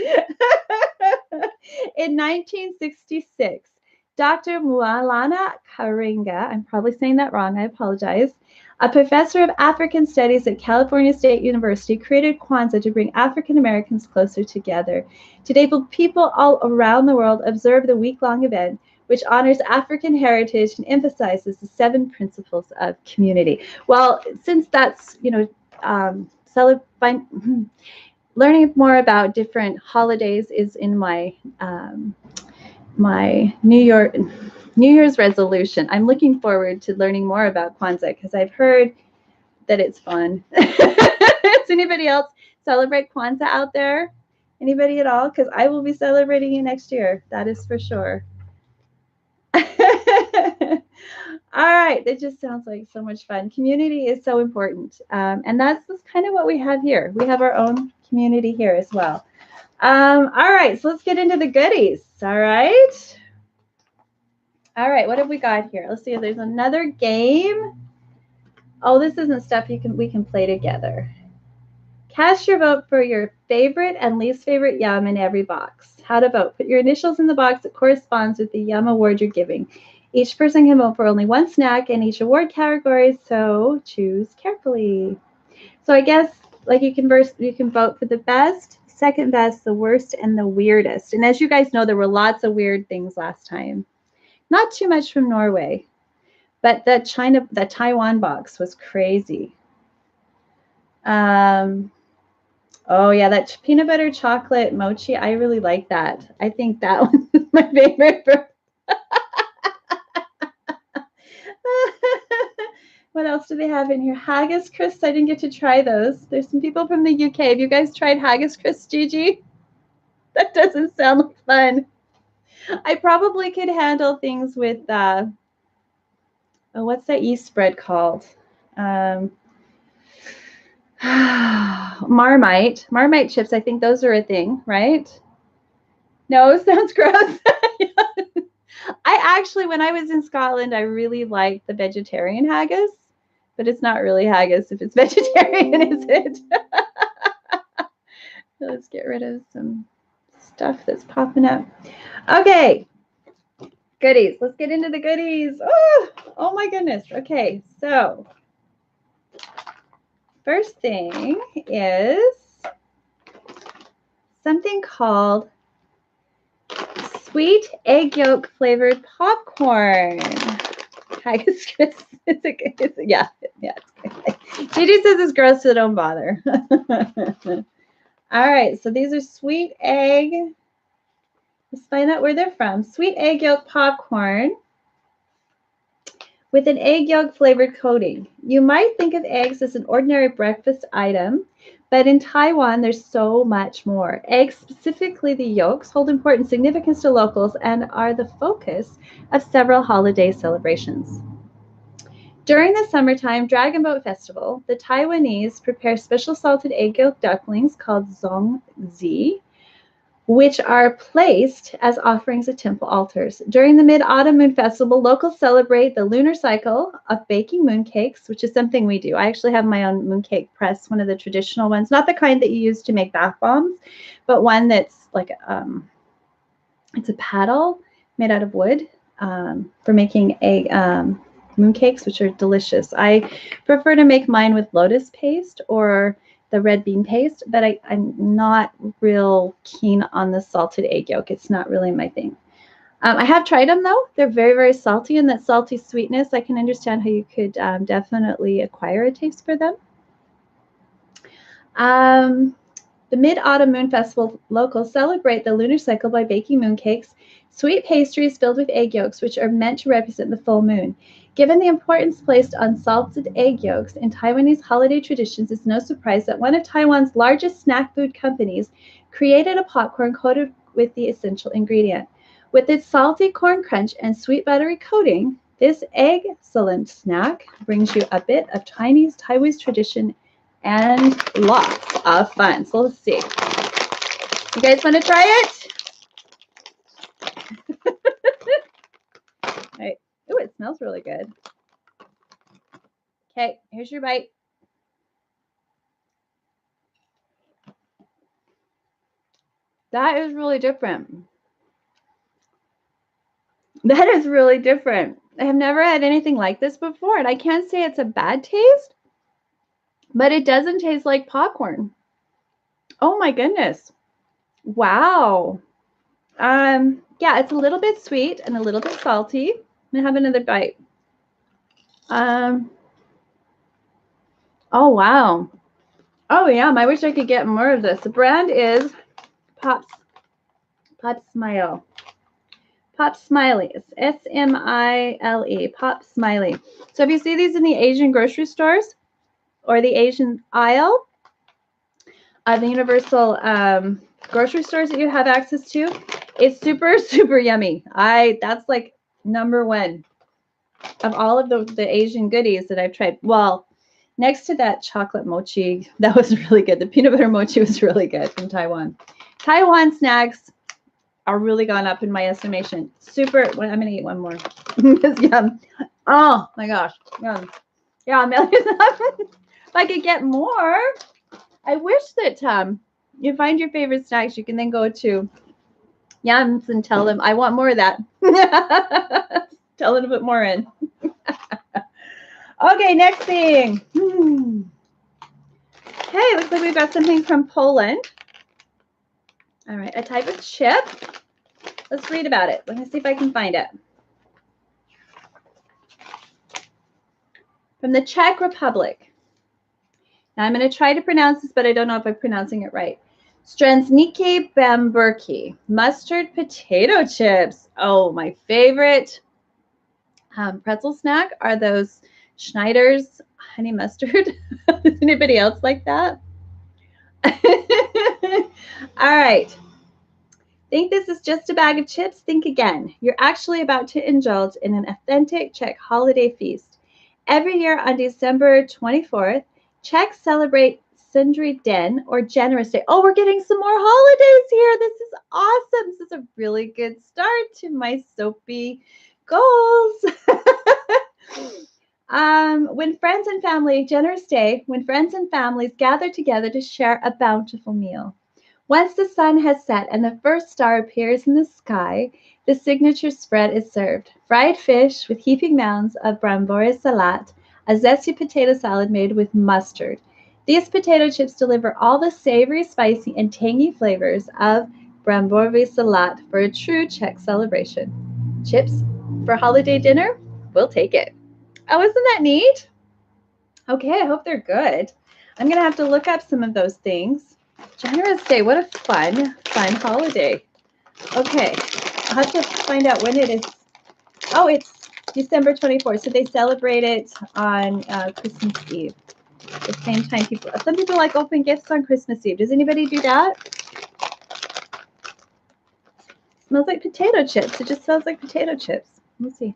In 1966, Dr. Mualana Karinga, I'm probably saying that wrong, I apologize, a professor of African Studies at California State University, created Kwanzaa to bring African Americans closer together. Today, people all around the world observe the week-long event, which honors African heritage and emphasizes the 7 principles of community. Well, since that's, learning more about different holidays is in my my New Year's resolution. I'm looking forward to learning more about Kwanzaa because I've heard that it's fun. Does anybody else celebrate Kwanzaa out there? Anybody at all? Because I will be celebrating it next year. That is for sure. All right, that just sounds like so much fun. Community is so important, and that's kind of what we have here. We have our own community here as well. All right, so let's get into the goodies. All right, what have we got here? Let's see if there's another game. Oh, this isn't stuff we can play together. Cast your vote for your favorite and least favorite yum in every box. How to vote? Put your initials in the box that corresponds with the yum award you're giving. Each person can vote for only one snack in each award category, so choose carefully. So I guess like you can vote for the best, second best, the worst, and the weirdest. And as you guys know, there were lots of weird things last time. Not too much from Norway, but the Taiwan box was crazy. Oh yeah, that peanut butter chocolate mochi, I really like that. I think that one is my favorite. What else do they have in here? Haggis crisps. I didn't get to try those. There's some people from the UK. Have you guys tried haggis crisps, Gigi? That doesn't sound like fun. I probably could handle things with, what's that yeast spread called? Marmite chips. I think those are a thing, right? No, sounds gross. I actually, when I was in Scotland, I really liked the vegetarian haggis, but it's not really haggis if it's vegetarian, is it? Let's get rid of some stuff that's popping up. Okay, goodies. Let's get into the goodies. Oh my goodness. Okay, so first thing is something called sweet egg yolk flavored popcorn. Hi, Chris. Yeah, it's good. Gigi says it's gross, so don't bother. All right, so these are sweet egg. Let's find out where they're from. Sweet egg yolk popcorn with an egg yolk flavored coating. You might think of eggs as an ordinary breakfast item, but in Taiwan, there's so much more. Eggs, specifically the yolks, hold important significance to locals and are the focus of several holiday celebrations. During the summertime Dragon Boat Festival, the Taiwanese prepare special salted egg yolk ducklings called zongzi, which are placed as offerings at temple altars. During the Mid-Autumn Moon Festival, locals celebrate the lunar cycle of baking mooncakes, which is something we do. I actually have my own mooncake press, one of the traditional ones, not the kind that you use to make bath bombs, but one that's like it's a paddle made out of wood for making egg mooncakes, which are delicious. I prefer to make mine with lotus paste or the red bean paste, but I'm not real keen on the salted egg yolk. It's not really my thing. I have tried them though. They're very, very salty, and that salty sweetness, I can understand how you could definitely acquire a taste for them. The Mid-Autumn Moon Festival locals celebrate the lunar cycle by baking mooncakes, sweet pastries filled with egg yolks, which are meant to represent the full moon. Given the importance placed on salted egg yolks in Taiwanese holiday traditions, it's no surprise that one of Taiwan's largest snack food companies created a popcorn coated with the essential ingredient. With its salty corn crunch and sweet buttery coating, this excellent snack brings you a bit of Chinese Taiwanese tradition and lots of fun. So let's see. You guys want to try it? Right. Oh, it smells really good. Okay, here's your bite. That is really different. That is really different. I have never had anything like this before, and I can't say it's a bad taste, but it doesn't taste like popcorn. Oh my goodness. Wow. Yeah, it's a little bit sweet and a little bit salty. I'm gonna have another bite. Oh wow. Oh yeah, I wish I could get more of this. The brand is Pop Smile. Pop Smiley. It's S-M-I-L-E. Pop Smiley. So if you see these in the Asian grocery stores or the Asian aisle of the universal grocery stores that you have access to, it's super, super yummy. That's like number one of all of the Asian goodies that I've tried. Well, next to that chocolate mochi, that was really good. The peanut butter mochi was really good from Taiwan. Taiwan snacks are really gone up in my estimation. Super. Well, I'm going to eat one more. It's yum. Oh my gosh. Yum. Yeah, if I could get more, I wish that you find your favorite snacks. You can then go to Yums and tell them, I want more of that. Tell them to put more in. Okay, next thing. Okay, looks like we've got something from Poland. All right, a type of chip. Let's read about it. Let me see if I can find it. From the Czech Republic. Now I'm going to try to pronounce this, but I don't know if I'm pronouncing it right. Strzelniki Bamburki. Mustard potato chips. Oh, my favorite pretzel snack are those Schneider's honey mustard. Does anybody else like that? All right. Think this is just a bag of chips? Think again. You're actually about to indulge in an authentic Czech holiday feast. Every year on December 24th, Czechs celebrate Sundry Den, or Generous Day. Oh, we're getting some more holidays here. This is awesome. This is a really good start to my Soapy goals. When friends and family, Generous Day, when friends and families gather together to share a bountiful meal. Once the sun has set and the first star appears in the sky, the signature spread is served. Fried fish with heaping mounds of brambore salat, a zesty potato salad made with mustard, These potato chips deliver all the savory, spicy, and tangy flavors of Bramborvi Salat for a true Czech celebration. Chips for holiday dinner? We'll take it. Oh, isn't that neat? Okay, I hope they're good. I'm going to have to look up some of those things. Generous Day, what a fun holiday. Okay, I'll have to find out when it is. Oh, it's December 24th, so they celebrate it on Christmas Eve. The same time some people like open gifts on Christmas Eve. Does anybody do that? Smells like potato chips. It just smells like potato chips. Let's see.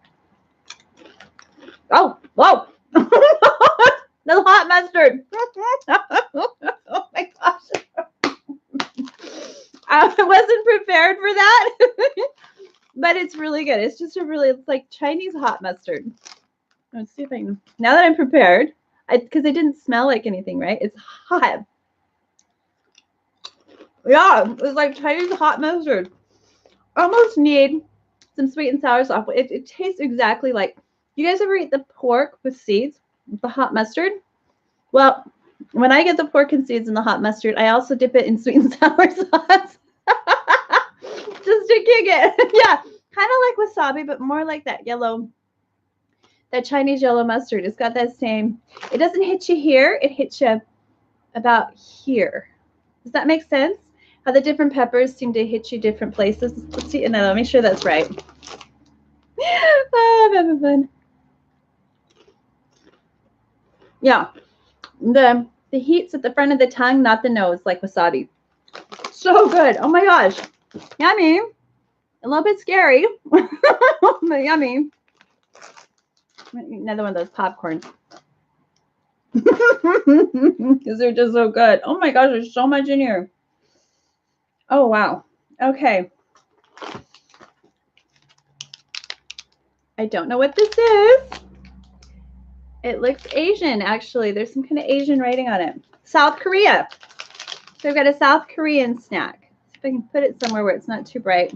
Oh, whoa. The hot mustard. Oh my gosh. I wasn't prepared for that. But it's really good. It's just it's like Chinese hot mustard. Let's see if I can. Now that I'm prepared, because it didn't smell like anything, right? It's hot. Yeah, it's like Chinese hot mustard. Almost need some sweet and sour sauce. It tastes exactly like. You guys ever eat the pork with seeds, the hot mustard? Well, when I get the pork and seeds and the hot mustard, I also dip it in sweet and sour sauce. Just to kick it. Yeah, kind of like wasabi, but more like that yellow, that Chinese yellow mustard. It's got that same, it doesn't hit you here, it hits you about here. Does that make sense? How the different peppers seem to hit you different places. Let's see, no, let me make sure that's right. Oh, I'm having fun. Yeah, the heat's at the front of the tongue, not the nose, like wasabi. So good. Oh my gosh. Yummy. A little bit scary, but yummy. Another one of those popcorns. Because they're just so good. Oh my gosh, there's so much in here. Oh, wow. Okay. I don't know what this is. It looks Asian, actually. There's some kind of Asian writing on it. South Korea. So I've got a South Korean snack. See if I can put it somewhere where it's not too bright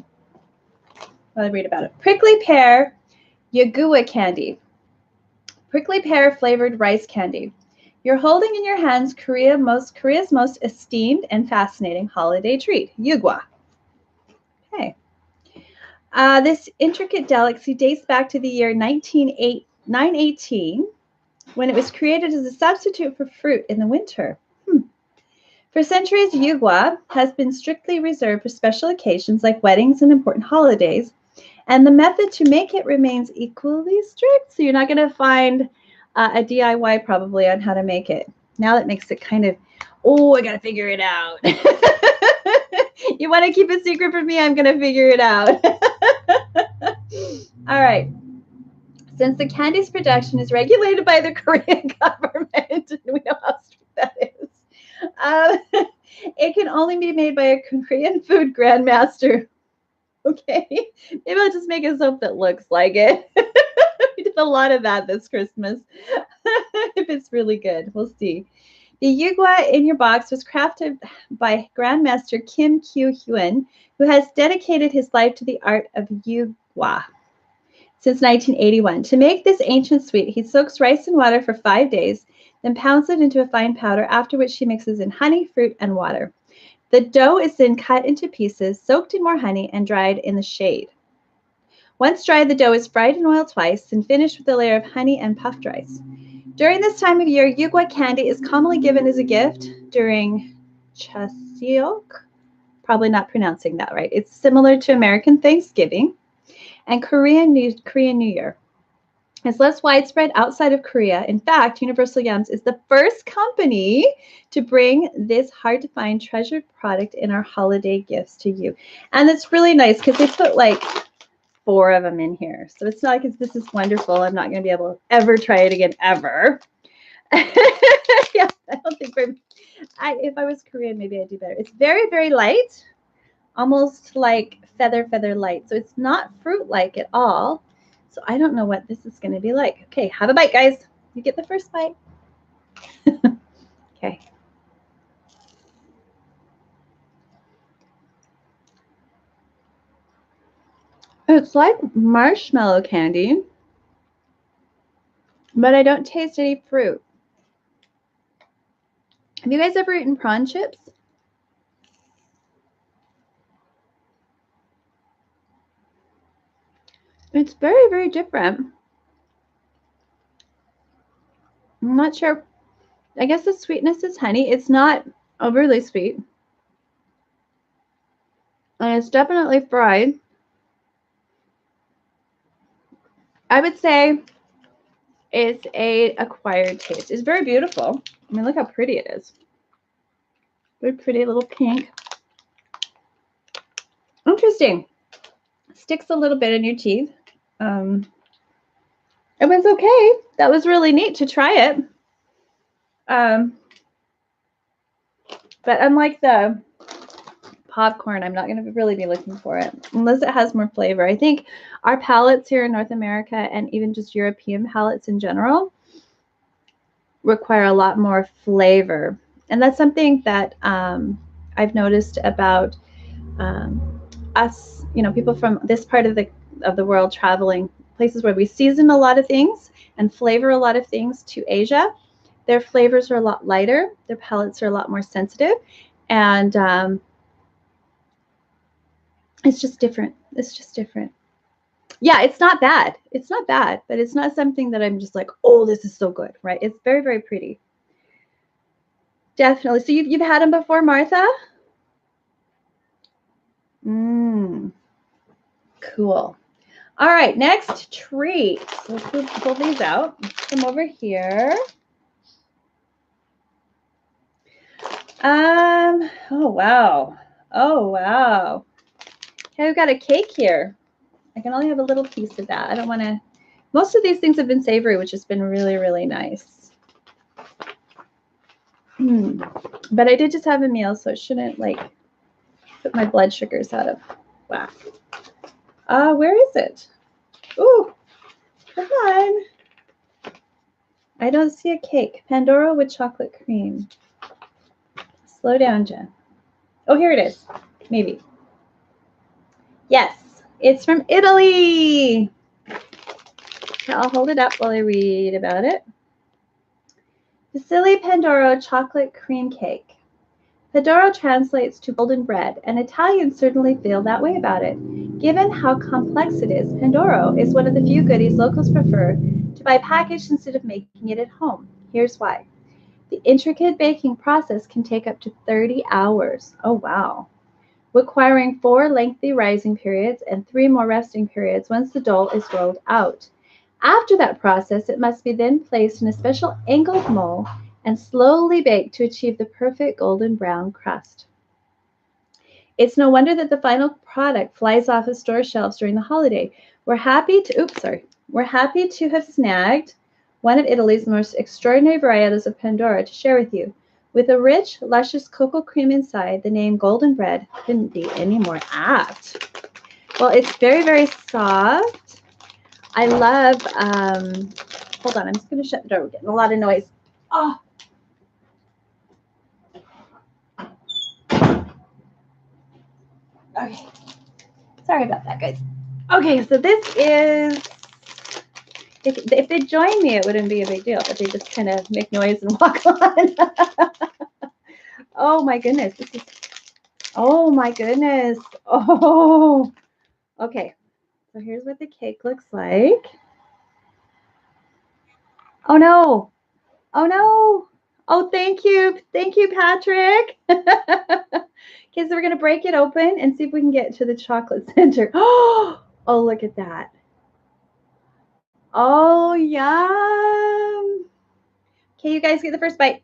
while I read about it. Prickly pear yagua candy. Prickly pear flavored rice candy. You're holding in your hands Korea's most esteemed and fascinating holiday treat, yagua. Okay. This intricate delicacy dates back to the year 918, when it was created as a substitute for fruit in the winter. For centuries, yagua has been strictly reserved for special occasions like weddings and important holidays, and the method to make it remains equally strict. So you're not going to find a DIY probably on how to make it. Now that makes it kind of, oh, I got to figure it out. You want to keep a secret from me? I'm going to figure it out. All right. Since the candy's production is regulated by the Korean government, we know how strict that is, it can only be made by a Korean food grandmaster. Okay, maybe I'll just make a soap that looks like it. We did a lot of that this Christmas. If it's really good, we'll see. The yagua in your box was crafted by Grandmaster Kim Kyu-hyun, who has dedicated his life to the art of yagua since 1981. To make this ancient sweet, he soaks rice in water for 5 days, then pounds it into a fine powder, after which he mixes in honey, fruit, and water. The dough is then cut into pieces, soaked in more honey, and dried in the shade. Once dried, the dough is fried in oil twice, and finished with a layer of honey and puffed rice. During this time of year, yagua candy is commonly given as a gift during Chuseok. Probably not pronouncing that right. It's similar to American Thanksgiving and Korean New Year. It's less widespread outside of Korea. In fact, Universal Yums is the first company to bring this hard-to-find treasured product in our holiday gifts to you. And it's really nice because they put like 4 of them in here. So it's not like this is wonderful. I'm not going to be able to ever try it again, ever. Yeah, I don't think if I was Korean, maybe I'd do better. It's very, very light, almost like feather light. So it's not fruit-like at all. So I don't know what this is going to be like. Okay, have a bite, guys. You get the first bite. Okay. It's like marshmallow candy, but I don't taste any fruit. Have you guys ever eaten prawn chips? It's very, very different. I'm not sure. I guess the sweetness is honey. It's not overly sweet. And it's definitely fried. I would say it's a acquired taste. It's very beautiful. I mean, look how pretty it is. Very pretty little pink. Interesting. Sticks a little bit in your teeth. It was okay. That was really neat to try it. But unlike the popcorn, I'm not going to really be looking for it unless it has more flavor. I think our palates here in North America and even just European palates in general require a lot more flavor. And that's something that I've noticed about us, you know, people from this part of the world traveling places where we season a lot of things and flavor a lot of things to Asia. Their flavors are a lot lighter. Their palates are a lot more sensitive. And it's just different. It's just different. Yeah, it's not bad. It's not bad, but it's not something that I'm just like, oh, this is so good, right? It's very, very pretty. Definitely. So you've had them before, Martha? Cool. All right, next treat. We'll pull these out. Come over here. Oh, wow. Oh, wow. Okay, we've got a cake here. I can only have a little piece of that. I don't want to. Most of these things have been savory, which has been really, really nice. But I did just have a meal, so it shouldn't like put my blood sugars out of whack. Where is it? Ooh, come on. I don't see a cake. Pandora with chocolate cream. Slow down, Jen. Oh, here it is. Maybe. Yes, it's from Italy. Okay, I'll hold it up while I read about it. Fusilli Pandoro chocolate cream cake. Pandoro translates to golden bread, and Italians certainly feel that way about it. Given how complex it is, Pandoro is one of the few goodies locals prefer to buy packaged instead of making it at home. Here's why. The intricate baking process can take up to 30 hours. Oh, wow. Requiring 4 lengthy rising periods and 3 more resting periods once the dough is rolled out. After that process, it must be then placed in a special angled mold and slowly baked to achieve the perfect golden brown crust. It's no wonder that the final product flies off of store shelves during the holiday. We're happy to have snagged one of Italy's most extraordinary varieties of Pandora to share with you. With a rich, luscious cocoa cream inside, the name golden bread couldn't be any more apt. Well, it's very, very soft. I love, hold on, I'm just going to shut the door. We're getting a lot of noise. Oh. Okay. Sorry about that, guys. Okay, so this is, if they join me, it wouldn't be a big deal, but they just kind of make noise and walk on. Oh my goodness, this is, oh my goodness. Oh, okay. So here's what the cake looks like. Oh no. Oh no. Oh, thank you. Thank you, Patrick. Okay, so we're going to break it open and see if we can get to the chocolate center. Oh, look at that. Oh, yum. Okay, you guys get the first bite.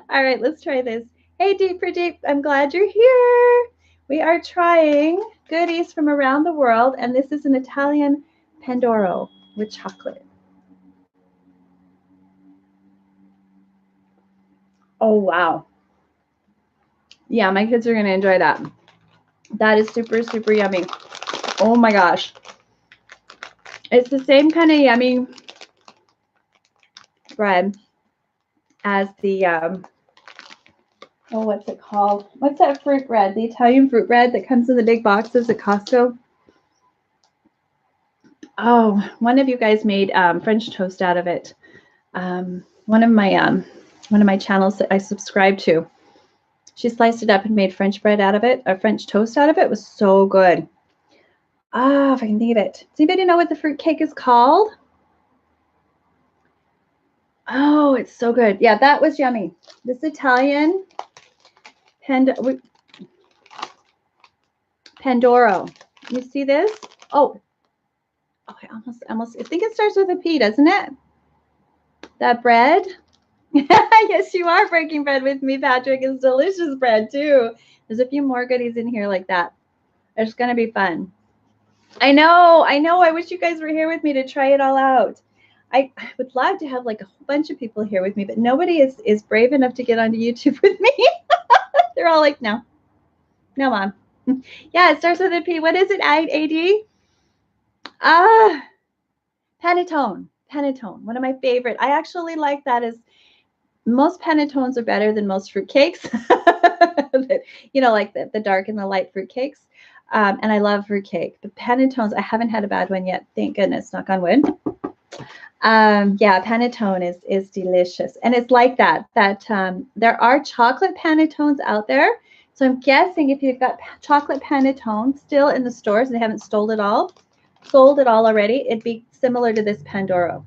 All right, let's try this. Hey, Deep for Deep, I'm glad you're here. We are trying goodies from around the world, and this is an Italian Pandoro with chocolate. Oh, wow. Yeah, my kids are going to enjoy that. That is super, super yummy. Oh, my gosh. It's the same kind of yummy bread as the, oh, what's it called? What's that fruit bread? The Italian fruit bread that comes in the big boxes at Costco. Oh, one of you guys made French toast out of it. One of my one of my channels that I subscribe to. She sliced it up and made French bread out of it, or French toast out of it. It was so good. Ah, if I can think of it. Does anybody know what the fruit cake is called? Oh, it's so good. Yeah, that was yummy. This Italian Pandoro. You see this? Oh, I almost, I think it starts with a P, doesn't it? That bread. Yes, you are breaking bread with me, Patrick. It's delicious bread, too. There's a few more goodies in here like that. It's going to be fun. I know. I wish you guys were here with me to try it all out. I would love to have like a whole bunch of people here with me, but nobody is brave enough to get onto YouTube with me. They're all like, no, Mom. Yeah, it starts with a P. What is it, AD? Panettone. Panettone, one of my favorite. I actually like that as most panettones are better than most fruit cakes. You know, like the dark and the light fruit cakes. And I love fruit cake. But panettones, I haven't had a bad one yet. Thank goodness, knock on wood. Yeah, panettone is delicious. And it's like that there are chocolate panettones out there. So I'm guessing if you've got chocolate panettone still in the stores and they haven't sold it all already, it'd be similar to this Pandoro.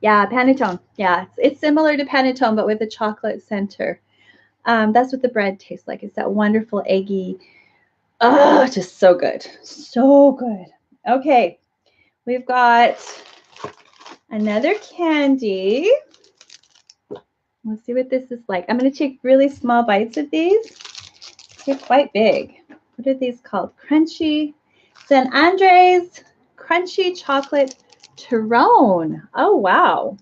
Yeah, panettone. Yeah, it's similar to panettone, but with a chocolate center. That's what the bread tastes like. It's that wonderful eggy. Oh, just so good. So good. Okay, we've got another candy. Let's see what this is like. I'm going to take really small bites of these. They're quite big. What are these called? Crunchy San Andres Crunchy Chocolate Tyrone. Oh, wow.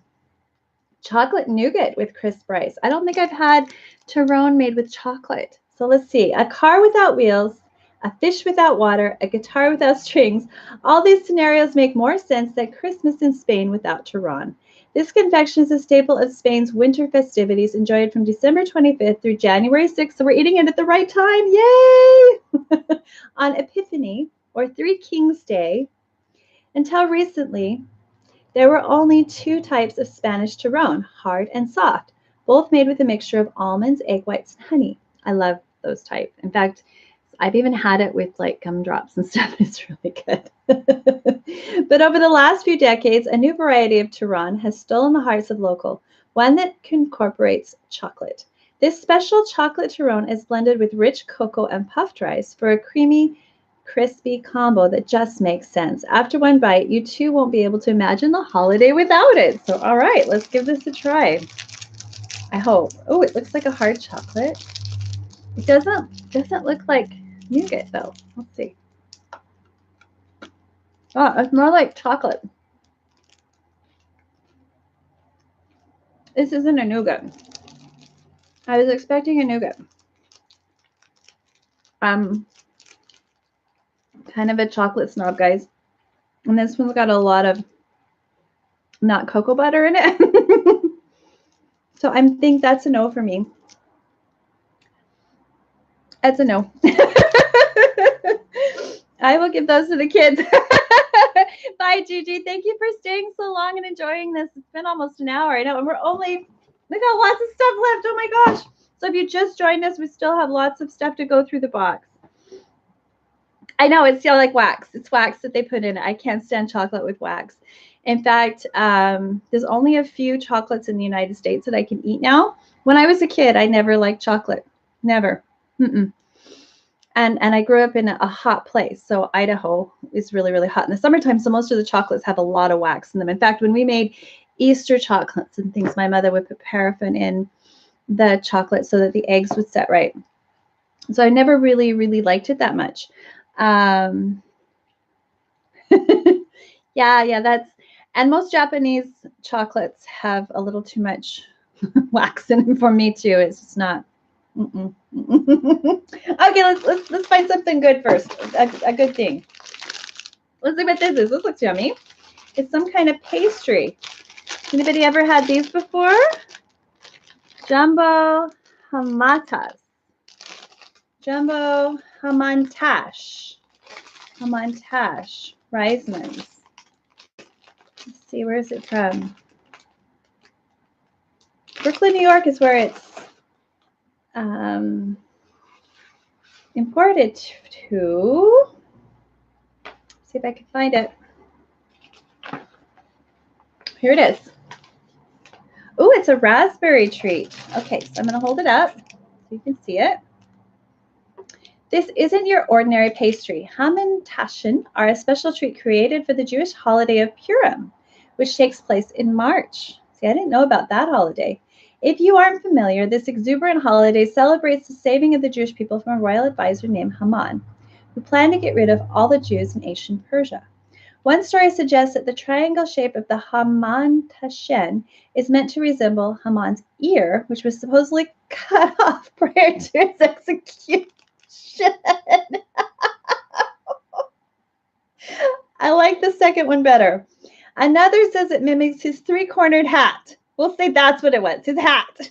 Chocolate nougat with crisp rice. I don't think I've had Tyrone made with chocolate. So let's see. A car without wheels, a fish without water, a guitar without strings. All these scenarios make more sense than Christmas in Spain without Tyrone. This confection is a staple of Spain's winter festivities, enjoyed from December 25th through January 6th. So we're eating it at the right time. Yay! On Epiphany, or Three Kings Day. Until recently, there were only two types of Spanish Tyrone, hard and soft, both made with a mixture of almonds, egg whites, and honey. I love those types. In fact, I've even had it with like gumdrops and stuff. It's really good. But over the last few decades, a new variety of Tyrone has stolen the hearts of local, one that incorporates chocolate. This special chocolate Tyrone is blended with rich cocoa and puffed rice for a creamy, crispy combo that just makes sense. After one bite, you too won't be able to imagine the holiday without it. So, all right, let's give this a try. I hope. Oh, it looks like a hard chocolate. It doesn't look like nougat though. Let's see. Oh, it's more like chocolate. This isn't a nougat. I was expecting a nougat. Kind of a chocolate snob, guys. And this one's got a lot of not cocoa butter in it. So I think that's a no for me. That's a no. I will give those to the kids. Bye, Gigi. Thank you for staying so long and enjoying this. It's been almost an hour. I know, and we got lots of stuff left. Oh my gosh. So if you just joined us, we still have lots of stuff to go through the box. I know, it's still like wax. It's wax that they put in it. I can't stand chocolate with wax. In fact, there's only a few chocolates in the United States that I can eat now. When I was a kid, I never liked chocolate. Never. Mm-mm. And I grew up in a hot place. So Idaho is really, really hot in the summertime. So most of the chocolates have a lot of wax in them. In fact, when we made Easter chocolates and things, my mother would put paraffin in the chocolate so that the eggs would set right. So I never really, really liked it that much. Yeah, and most Japanese chocolates have a little too much wax in them for me too. It's just not. Okay, let's find something good first. A good thing. Let's see what this is. This looks yummy. It's some kind of pastry. Anybody ever had these before? Jumbo hamatas. Jumbo hamantash. Hamantash. Reisman's. Let's see, where is it from? Brooklyn, New York is where it's imported to. See if I can find it. Here it is. Oh, it's a raspberry treat. Okay, so I'm going to hold it up so you can see it. This isn't your ordinary pastry. Ham taschen are a special treat created for the Jewish holiday of Purim, which takes place in March. See, I didn't know about that holiday. If you aren't familiar, this exuberant holiday celebrates the saving of the Jewish people from a royal advisor named Haman, who planned to get rid of all the Jews in ancient Persia. One story suggests that the triangle shape of the Haman taschen is meant to resemble Haman's ear, which was supposedly cut off prior to its execution. I like the second one better. Another says it mimics his three-cornered hat. We'll say that's what it was, his hat.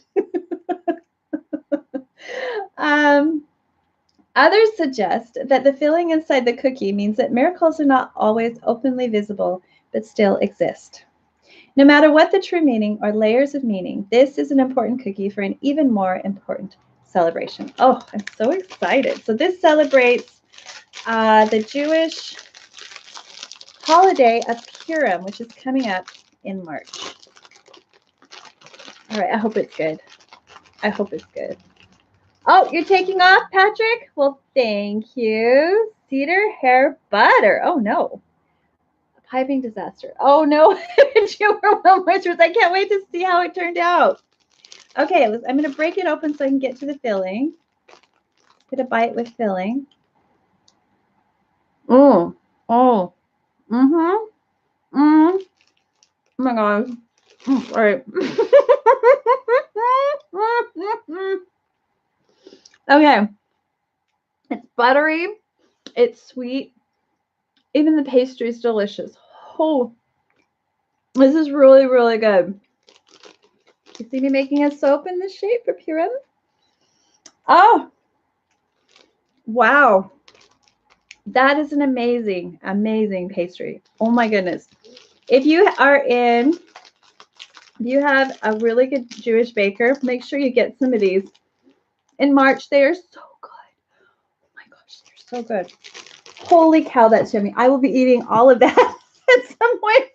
Others suggest that the filling inside the cookie means that miracles are not always openly visible, but still exist. No matter what the true meaning or layers of meaning, this is an important cookie for an even more important celebration. Oh, I'm so excited. So this celebrates the Jewish holiday of Purim, which is coming up in March. All right, I hope it's good. I hope it's good. Oh, you're taking off, Patrick? Well, thank you. Cedar hair butter. Oh, no. A piping disaster. Oh, no. I can't wait to see how it turned out. Okay, I'm going to break it open so I can get to the filling. Get a bite with filling. Oh. Oh. Mm-hmm. Mm. Oh, my God. All right. Okay. It's buttery. It's sweet. Even the pastry is delicious. Oh, this is really, really good. You see me making a soap in this shape for Purim? Oh, wow. That is an amazing, amazing pastry. Oh my goodness. If you have a really good Jewish baker, make sure you get some of these. In March, they are so good. Oh my gosh, they're so good. Holy cow, that's yummy. I will be eating all of that at some point.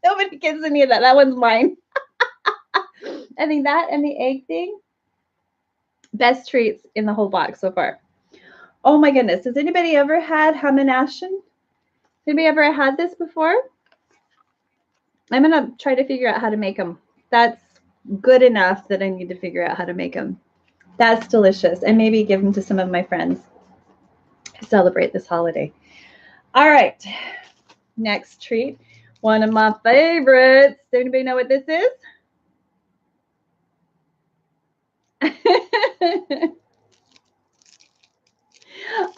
Nobody gets any of that. That one's mine. I think that and the egg thing, best treats in the whole box so far. Oh my goodness. Has anybody ever had hamanashen? Anybody ever had this before? I'm going to try to figure out how to make them. That's good enough that I need to figure out how to make them. That's delicious. And maybe give them to some of my friends to celebrate this holiday. All right. Next treat. One of my favorites. Does anybody know what this is?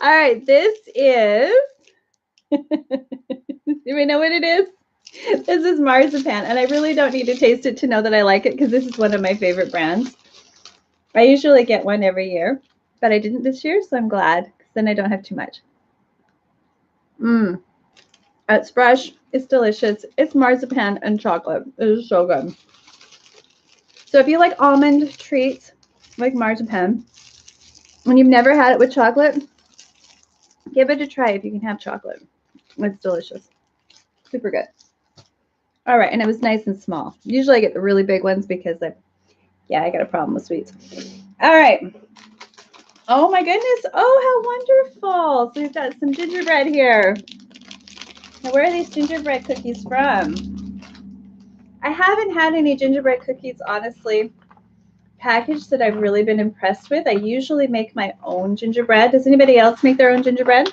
All right. This is... Do we know what it is? This is marzipan, and I really don't need to taste it to know that I like it because this is one of my favorite brands. I usually get one every year, but I didn't this year, so I'm glad because then I don't have too much. It's fresh. It's delicious. It's marzipan and chocolate. It is so good. So if you like almond treats, like marzipan, and you've never had it with chocolate, give it a try if you can have chocolate. It's delicious. Super good. All right, and it was nice and small. Usually I get the really big ones because I got a problem with sweets. All right. Oh my goodness. Oh, how wonderful. So we've got some gingerbread here. Now, where are these gingerbread cookies from? I haven't had any gingerbread cookies, honestly, packaged that I've really been impressed with. I usually make my own gingerbread. Does anybody else make their own gingerbread?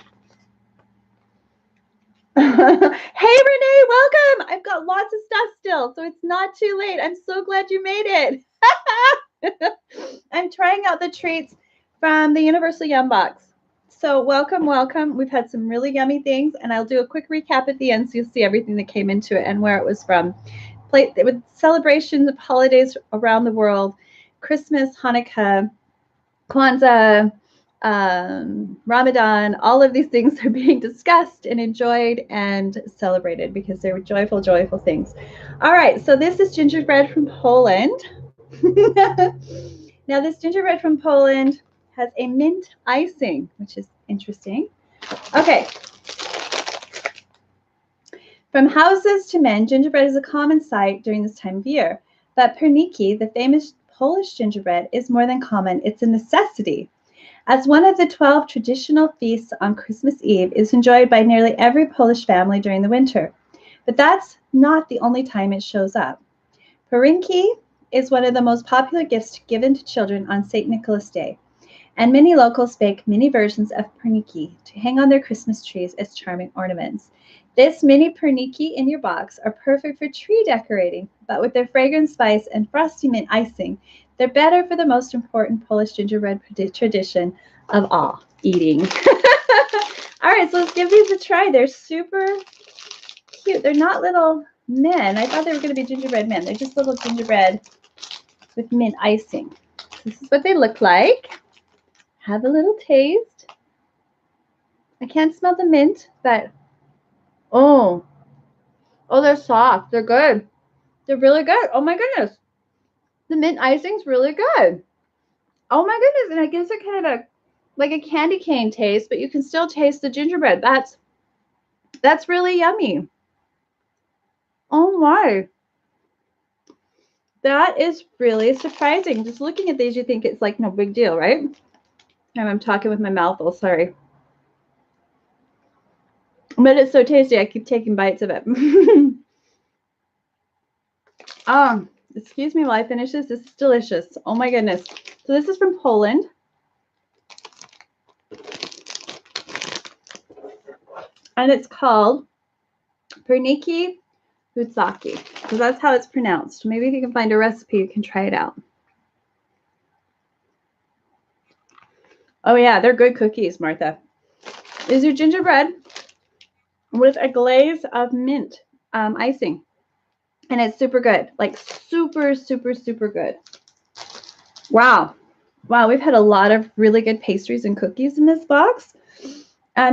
Hey, Renee, welcome. I've got lots of stuff still, so it's not too late. I'm so glad you made it. I'm trying out the treats from the Universal Yum Box. So welcome, welcome. We've had some really yummy things, and I'll do a quick recap at the end so you'll see everything that came into it and where it was from. With celebrations of holidays around the world, Christmas, Hanukkah, Kwanzaa, Ramadan, all of these things are being discussed and enjoyed and celebrated because they're joyful, joyful things. All right, so this is gingerbread from Poland. Now, this gingerbread from Poland has a mint icing, which is interesting. Okay. From houses to men, gingerbread is a common sight during this time of year. But perniki, the famous Polish gingerbread, is more than common. It's a necessity. As one of the 12 traditional feasts on Christmas Eve, it is enjoyed by nearly every Polish family during the winter. But that's not the only time it shows up. Perinki is one of the most popular gifts given to children on St. Nicholas Day, and many locals bake mini versions of perniki to hang on their Christmas trees as charming ornaments. This mini perniki in your box are perfect for tree decorating, but with their fragrant spice and frosty mint icing, they're better for the most important Polish gingerbread tradition of all, eating. All right, so let's give these a try. They're super cute. They're not little men. I thought they were going to be gingerbread men. They're just little gingerbread with mint icing. This is what they look like. Have a little taste. I can't smell the mint, but oh, they're soft. They're good. They're really good. Oh my goodness. The mint icing's really good. Oh my goodness. And it gives it kind of like a candy cane taste, but you can still taste the gingerbread. That's really yummy. Oh my. That is really surprising. Just looking at these, you think it's like no big deal, right? And I'm talking with my mouth full, sorry. But it's so tasty, I keep taking bites of it. Excuse me while I finish this. This is delicious. Oh my goodness. So this is from Poland. And it's called Perniki Hutsaki, because that's how it's pronounced. Maybe if you can find a recipe, you can try it out. Oh yeah, they're good cookies, Martha. Is your gingerbread with a glaze of mint icing. And it's super good, like super, super, super good. Wow. Wow, we've had a lot of really good pastries and cookies in this box.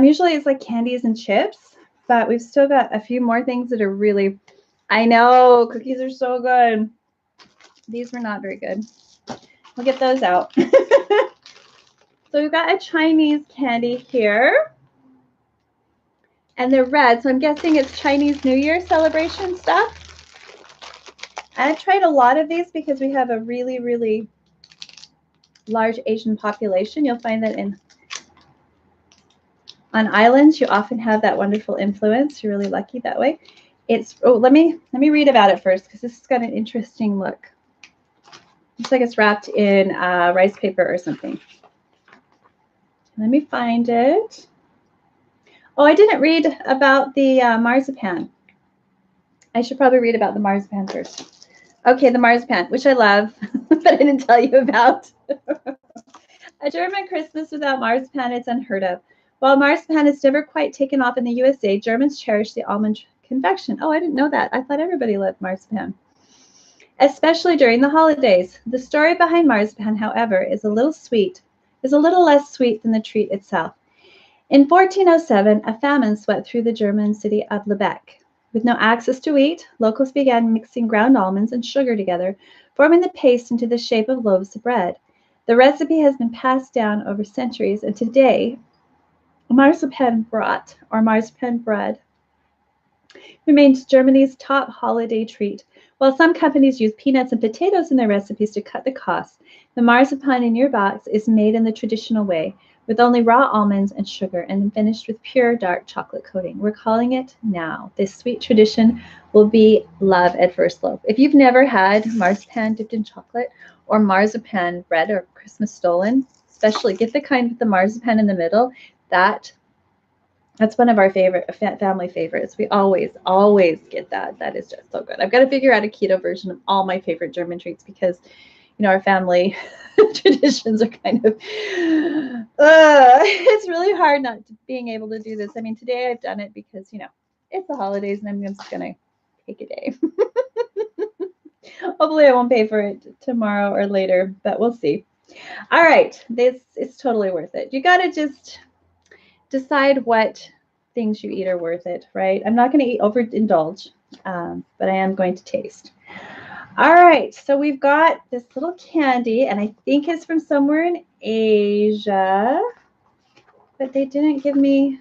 Usually it's like candies and chips, but we've still got a few more things that are really, I know, cookies are so good. These were not very good. We'll get those out. So we've got a Chinese candy here. And they're red, so I'm guessing it's Chinese New Year celebration stuff. I've tried a lot of these because we have a really, really large Asian population. You'll find that on islands, you often have that wonderful influence. You're really lucky that way. Let me read about it first because this has got an interesting look. Looks like it's wrapped in rice paper or something. Let me find it. Oh, I didn't read about the marzipan. I should probably read about the marzipan first. Okay, the marzipan, which I love, but I didn't tell you about. A German Christmas without marzipan is unheard of. While marzipan has never quite taken off in the USA, Germans cherish the almond confection. Oh, I didn't know that. I thought everybody loved marzipan, especially during the holidays. The story behind marzipan, however, is a little less sweet than the treat itself. In 1407, a famine swept through the German city of Lübeck. With no access to wheat, locals began mixing ground almonds and sugar together, forming the paste into the shape of loaves of bread. The recipe has been passed down over centuries, and today, marzipan brat, or marzipan bread, remains Germany's top holiday treat. While some companies use peanuts and potatoes in their recipes to cut the cost, the marzipan in your box is made in the traditional way, with only raw almonds and sugar, and finished with pure dark chocolate coating. We're calling it now. This sweet tradition will be love at first loaf. If you've never had marzipan dipped in chocolate or marzipan bread or Christmas stolen, especially get the kind with the marzipan in the middle. That's one of our family favorites. We always get that. That is just so good. I've got to figure out a keto version of all my favorite German treats because, our family traditions are kind of, it's really hard not being able to do this. I mean, today I've done it because, it's the holidays and I'm just going to take a day. Hopefully I won't pay for it tomorrow or later, but we'll see. All right. It's totally worth it. You got to just decide what things you eat are worth it, right? I'm not going to overindulge, but I am going to taste. All right, so we've got this little candy, and I think it's from somewhere in Asia, but they didn't give me.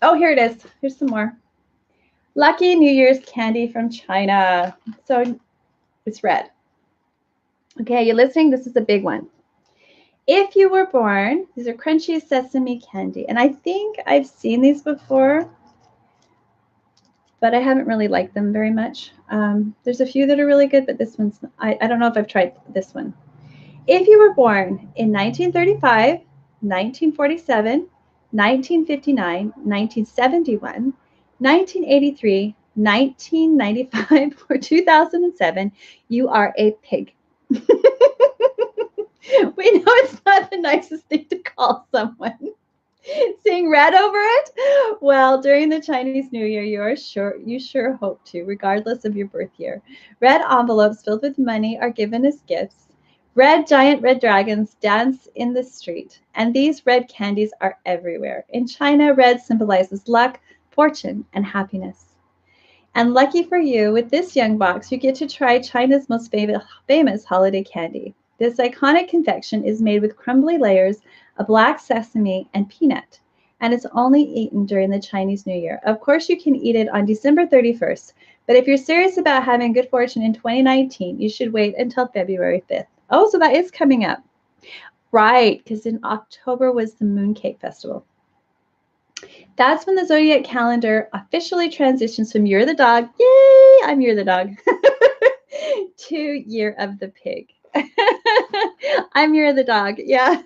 Oh, here it is. Here's some more. Lucky New Year's candy from China. So it's red. Okay, you listening? This is a big one. If you were born, these are crunchy sesame candy, and I think I've seen these before, but I haven't really liked them very much. There's a few that are really good, but this one's, I don't know if I've tried this one. If you were born in 1935, 1947, 1959, 1971, 1983, 1995, or 2007, you are a pig. We know it's not the nicest thing to call someone. Seeing red over it? Well, during the Chinese New Year, you sure hope to, regardless of your birth year. Red envelopes filled with money are given as gifts. Giant red dragons dance in the street, and these red candies are everywhere. In China, red symbolizes luck, fortune, and happiness. And lucky for you, with this young box, you get to try China's most famous holiday candy. This iconic confection is made with crumbly layers of black sesame and peanut, and it's only eaten during the Chinese New Year. Of course, you can eat it on December 31st, but if you're serious about having good fortune in 2019, you should wait until February 5th. Oh, so that is coming up. Right, because in October was the Mooncake Festival. That's when the zodiac calendar officially transitions from Year of the Dog, yay, I'm Year of the Dog, to Year of the Pig. I'm Year of the Dog, yeah.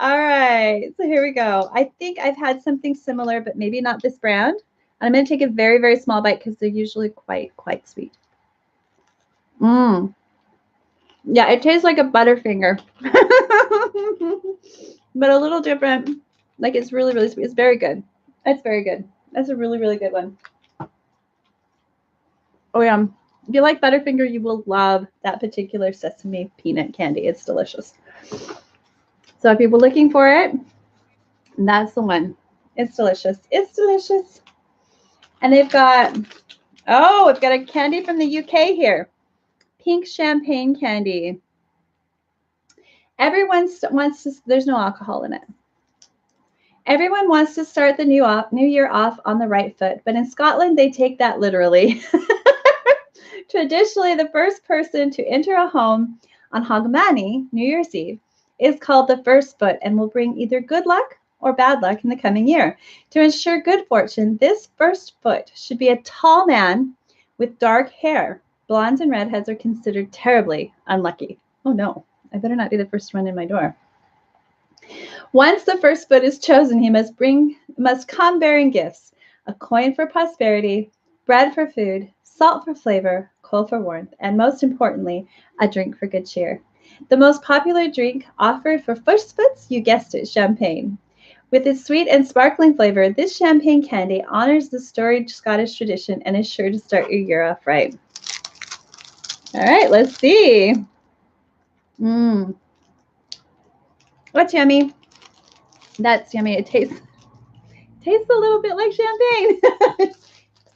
All right, so here we go. I think I've had something similar, but maybe not this brand. I'm going to take a very, very small bite because they're usually quite sweet. Yeah, it tastes like a Butterfinger, but a little different. Like it's really, really sweet. It's very good. It's very good. That's a really, really good one. Oh yeah. If you like Butterfinger, you will love that particular sesame peanut candy. It's delicious. So if you were looking for it, that's the one. It's delicious. It's delicious. And they've got, oh, we've got a candy from the UK here. Pink champagne candy. Everyone wants to, there's no alcohol in it. Everyone wants to start the new year off on the right foot, but in Scotland, they take that literally. Traditionally, the first person to enter a home on Hogmanay, New Year's Eve, is called the first foot and will bring either good luck or bad luck in the coming year. To ensure good fortune, this first foot should be a tall man with dark hair. Blondes and redheads are considered terribly unlucky. Oh no, I better not be the first one in my door. Once the first foot is chosen, he must come bearing gifts: a coin for prosperity, bread for food, salt for flavor, coal for warmth, and most importantly, a drink for good cheer. The most popular drink offered for first foots, you guessed it, champagne. With its sweet and sparkling flavor, this champagne candy honors the storied Scottish tradition and is sure to start your year off right. All right, let's see. What's yummy? That's yummy. It tastes a little bit like champagne.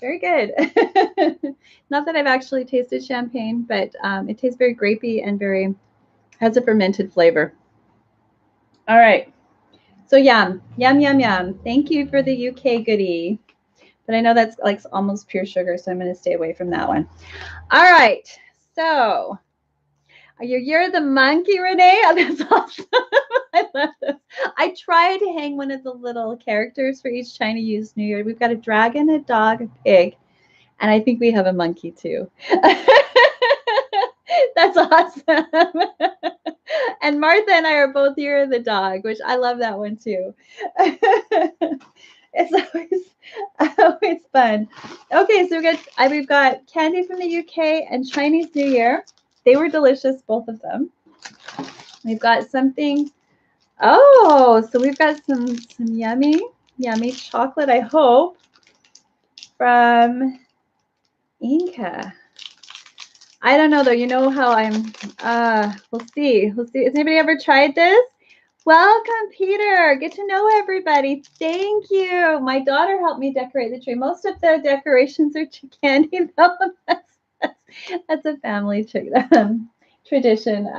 Very good. Not that I've actually tasted champagne, but it tastes very grapey and has a fermented flavor. All right. So yum. Thank you for the UK goodie. But I know that's like almost pure sugar, so I'm going to stay away from that one. All right. So you're the monkey, Renee. Oh, that's awesome. I love this. I try to hang one of the little characters for each Chinese New Year. We've got a dragon, a dog, a pig, and I think we have a monkey too. That's awesome. And Martha and I are both Year of the Dog, which I love that one too. It's always fun. Okay, so we've got candy from the UK and Chinese New Year. They were delicious, both of them. We've got something. Oh, so we've got some yummy chocolate, I hope, from Inca. I don't know though. You know how I'm. We'll see. Has anybody ever tried this? Welcome, Peter. Get to know everybody. Thank you. My daughter helped me decorate the tree. Most of the decorations are candy, though. That's a family tradition.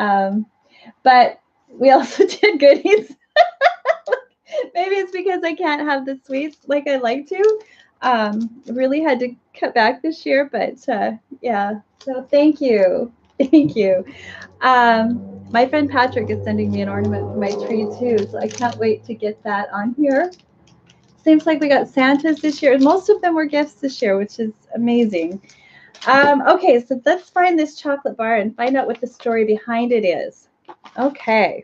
But we also did goodies. Maybe it's because I can't have the sweets like I like to. Really had to cut back this year, but yeah. So thank you. Thank you. My friend Patrick is sending me an ornament for my tree too, so I can't wait to get that on here. Seems like we got Santas this year. Most of them were gifts this year, which is amazing. Okay, so let's find this chocolate bar and find out what the story behind it is. Okay.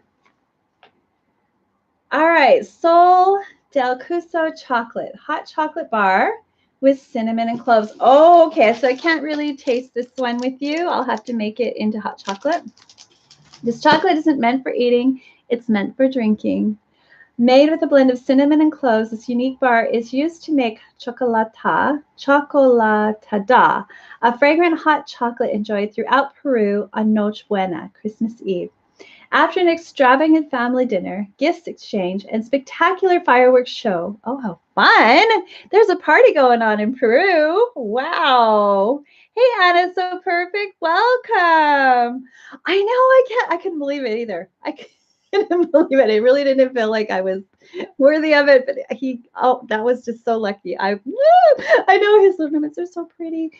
All right, Sol del Cuso chocolate, hot chocolate bar with cinnamon and cloves. Oh, okay, so I can't really taste this one with you. I'll have to make it into hot chocolate. This chocolate isn't meant for eating, it's meant for drinking. Made with a blend of cinnamon and cloves, this unique bar is used to make chocolatada, a fragrant hot chocolate enjoyed throughout Peru on Noche Buena, Christmas Eve. After an extravagant family dinner, gifts exchange, and spectacular fireworks show. Oh, how fun! There's a party going on in Peru. Wow. Hey, Anna, so perfect. Welcome. I couldn't believe it either. I couldn't believe it. It really didn't feel like I was worthy of it, but that was just so lucky. I know his ornaments are so pretty.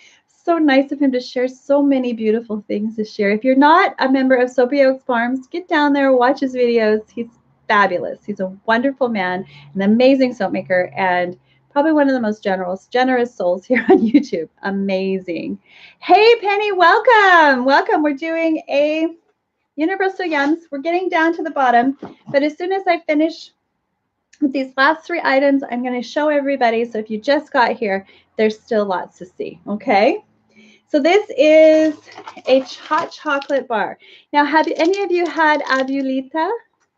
So nice of him to share so many beautiful things this year. If you're not a member of Soapy Oaks Farms, get down there, watch his videos. He's fabulous. He's a wonderful man, an amazing soap maker, and probably one of the most generous souls here on YouTube. Amazing. Hey, Penny, welcome. Welcome. We're doing a Universal Yums. We're getting down to the bottom, but as soon as I finish with these last 3 items, I'm going to show everybody. So if you just got here, there's still lots to see. Okay. So this is a hot chocolate bar. Now, have any of you had Abuelita,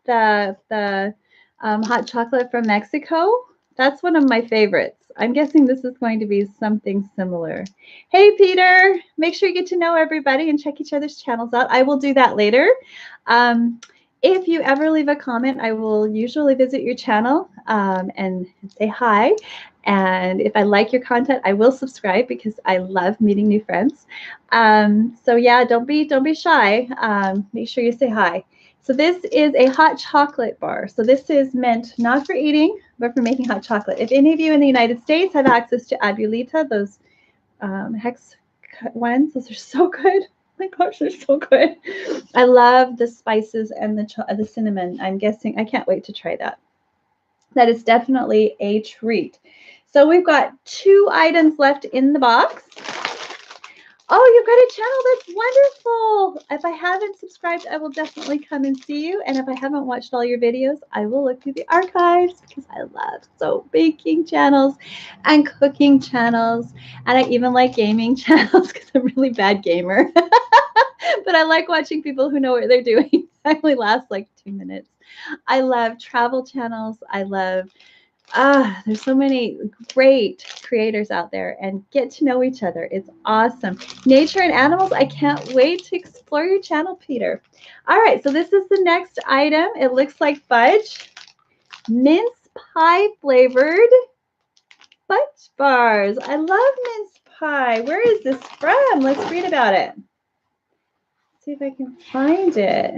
the hot chocolate from Mexico? That's one of my favorites. I'm guessing this is going to be something similar. Hey, Peter, make sure you get to know everybody and check each other's channels out. I will do that later. If you ever leave a comment, I will usually visit your channel and say hi. And if I like your content, I will subscribe because I love meeting new friends. So yeah, don't be shy. Make sure you say hi. So this is a hot chocolate bar. So this is meant not for eating, but for making hot chocolate. If any of you in the United States have access to Abuelita, those hex ones, those are so good. My gosh, they're so good. I love the spices and the cinnamon. I'm guessing, I can't wait to try that. That is definitely a treat. So we've got 2 items left in the box. Oh, you've got a channel. That's wonderful. If I haven't subscribed, I will definitely come and see you. And if I haven't watched all your videos, I will look through the archives because I love soap baking channels and cooking channels. And I even like gaming channels because I'm a really bad gamer. But I like watching people who know what they're doing. I only last like 2 minutes. I love travel channels. I love there's so many great creators out there, and get to know each other. It's awesome. Nature and animals. I can't wait to explore your channel, Peter. All right, so this is the next item. It looks like fudge. Mince pie flavored fudge bars. I love mince pie. Where is this from? Let's read about it. Let's see if I can find it.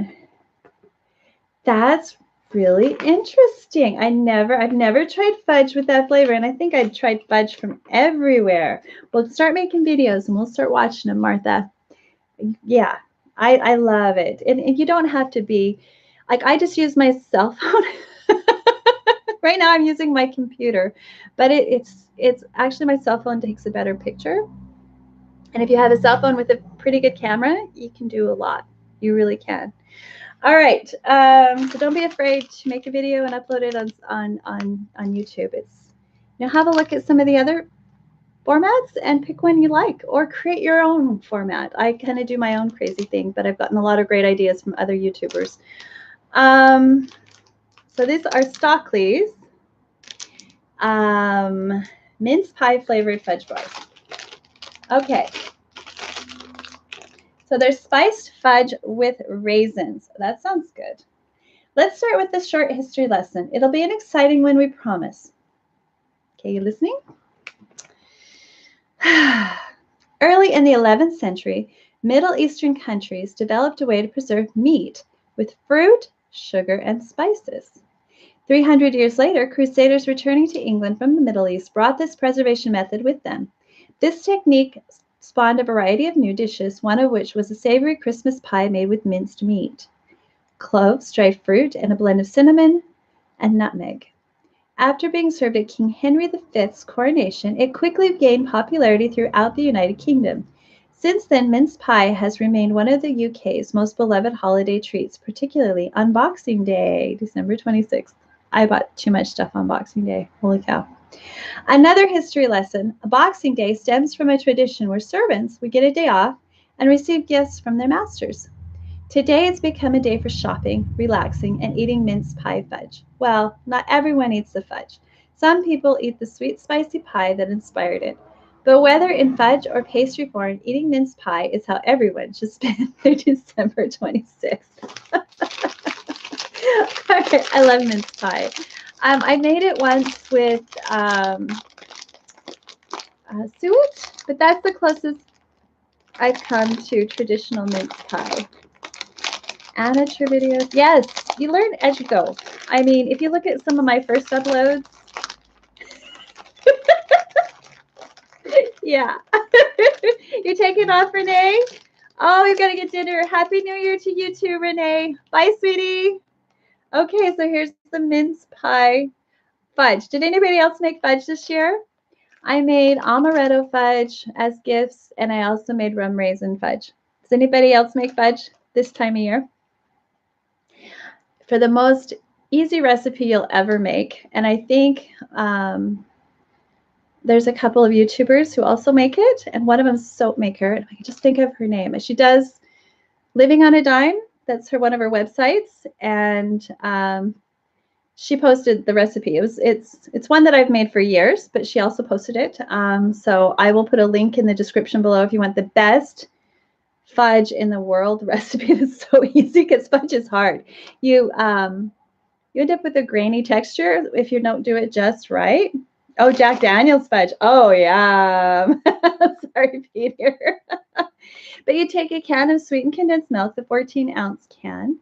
That's really interesting. I've never tried fudge with that flavor, and I think I've tried fudge from everywhere. We'll start making videos and we'll start watching them, Martha. Yeah, I love it. And you don't have to be like, I just use my cell phone. Right now I'm using my computer, but it's actually, my cell phone takes a better picture. And if you have a cell phone with a pretty good camera, you can do a lot. You really can. All right, so don't be afraid to make a video and upload it on YouTube. Have a look at some of the other formats and pick one you like, or create your own format. I kind of do my own crazy thing, but I've gotten a lot of great ideas from other YouTubers. So these are Stockleys mince pie flavored fudge bars. Okay. So there's spiced fudge with raisins. That sounds good. Let's start with the short history lesson. It'll be an exciting one, we promise. Okay, you listening? Early in the 11th century, Middle Eastern countries developed a way to preserve meat with fruit, sugar, and spices. 300 years later, Crusaders returning to England from the Middle East brought this preservation method with them. This technique spawned a variety of new dishes, one of which was a savory Christmas pie made with minced meat, cloves, dried fruit, and a blend of cinnamon and nutmeg. After being served at King Henry V's coronation, it quickly gained popularity throughout the United Kingdom. Since then, mince pie has remained one of the UK's most beloved holiday treats, particularly on Boxing Day, December 26th. I bought too much stuff on Boxing Day. Holy cow. Another history lesson, Boxing Day stems from a tradition where servants would get a day off and receive gifts from their masters. Today it's become a day for shopping, relaxing, and eating mince pie fudge. Well, not everyone eats the fudge. Some people eat the sweet, spicy pie that inspired it. But whether in fudge or pastry form, eating mince pie is how everyone should spend their December 26th. I love mince pie. I made it once with suet, but that's the closest I've come to traditional mince pie. Amateur videos. Yes, you learn as you go. I mean, if you look at some of my first uploads, yeah. You're taking off, Renee? Oh, we've got to get dinner. Happy New Year to you too, Renee. Bye, sweetie. Okay, so here's the mince pie fudge. Did anybody else make fudge this year? I made amaretto fudge as gifts, and I also made rum raisin fudge. Does anybody else make fudge this time of year? For the most easy recipe you'll ever make, and I think there's a couple of YouTubers who also make it, and one of them is Soap Maker, and I can just think of her name. She does Living on a Dime. That's one of her websites, and she posted the recipe. It's one that I've made for years, but she also posted it. So I will put a link in the description below if you want the best fudge in the world recipe. That's so easy because fudge is hard. You end up with a grainy texture if you don't do it just right. Oh, Jack Daniel's fudge. Oh, yeah. Sorry, Peter. But you take a can of sweetened condensed milk, the 14-ounce can,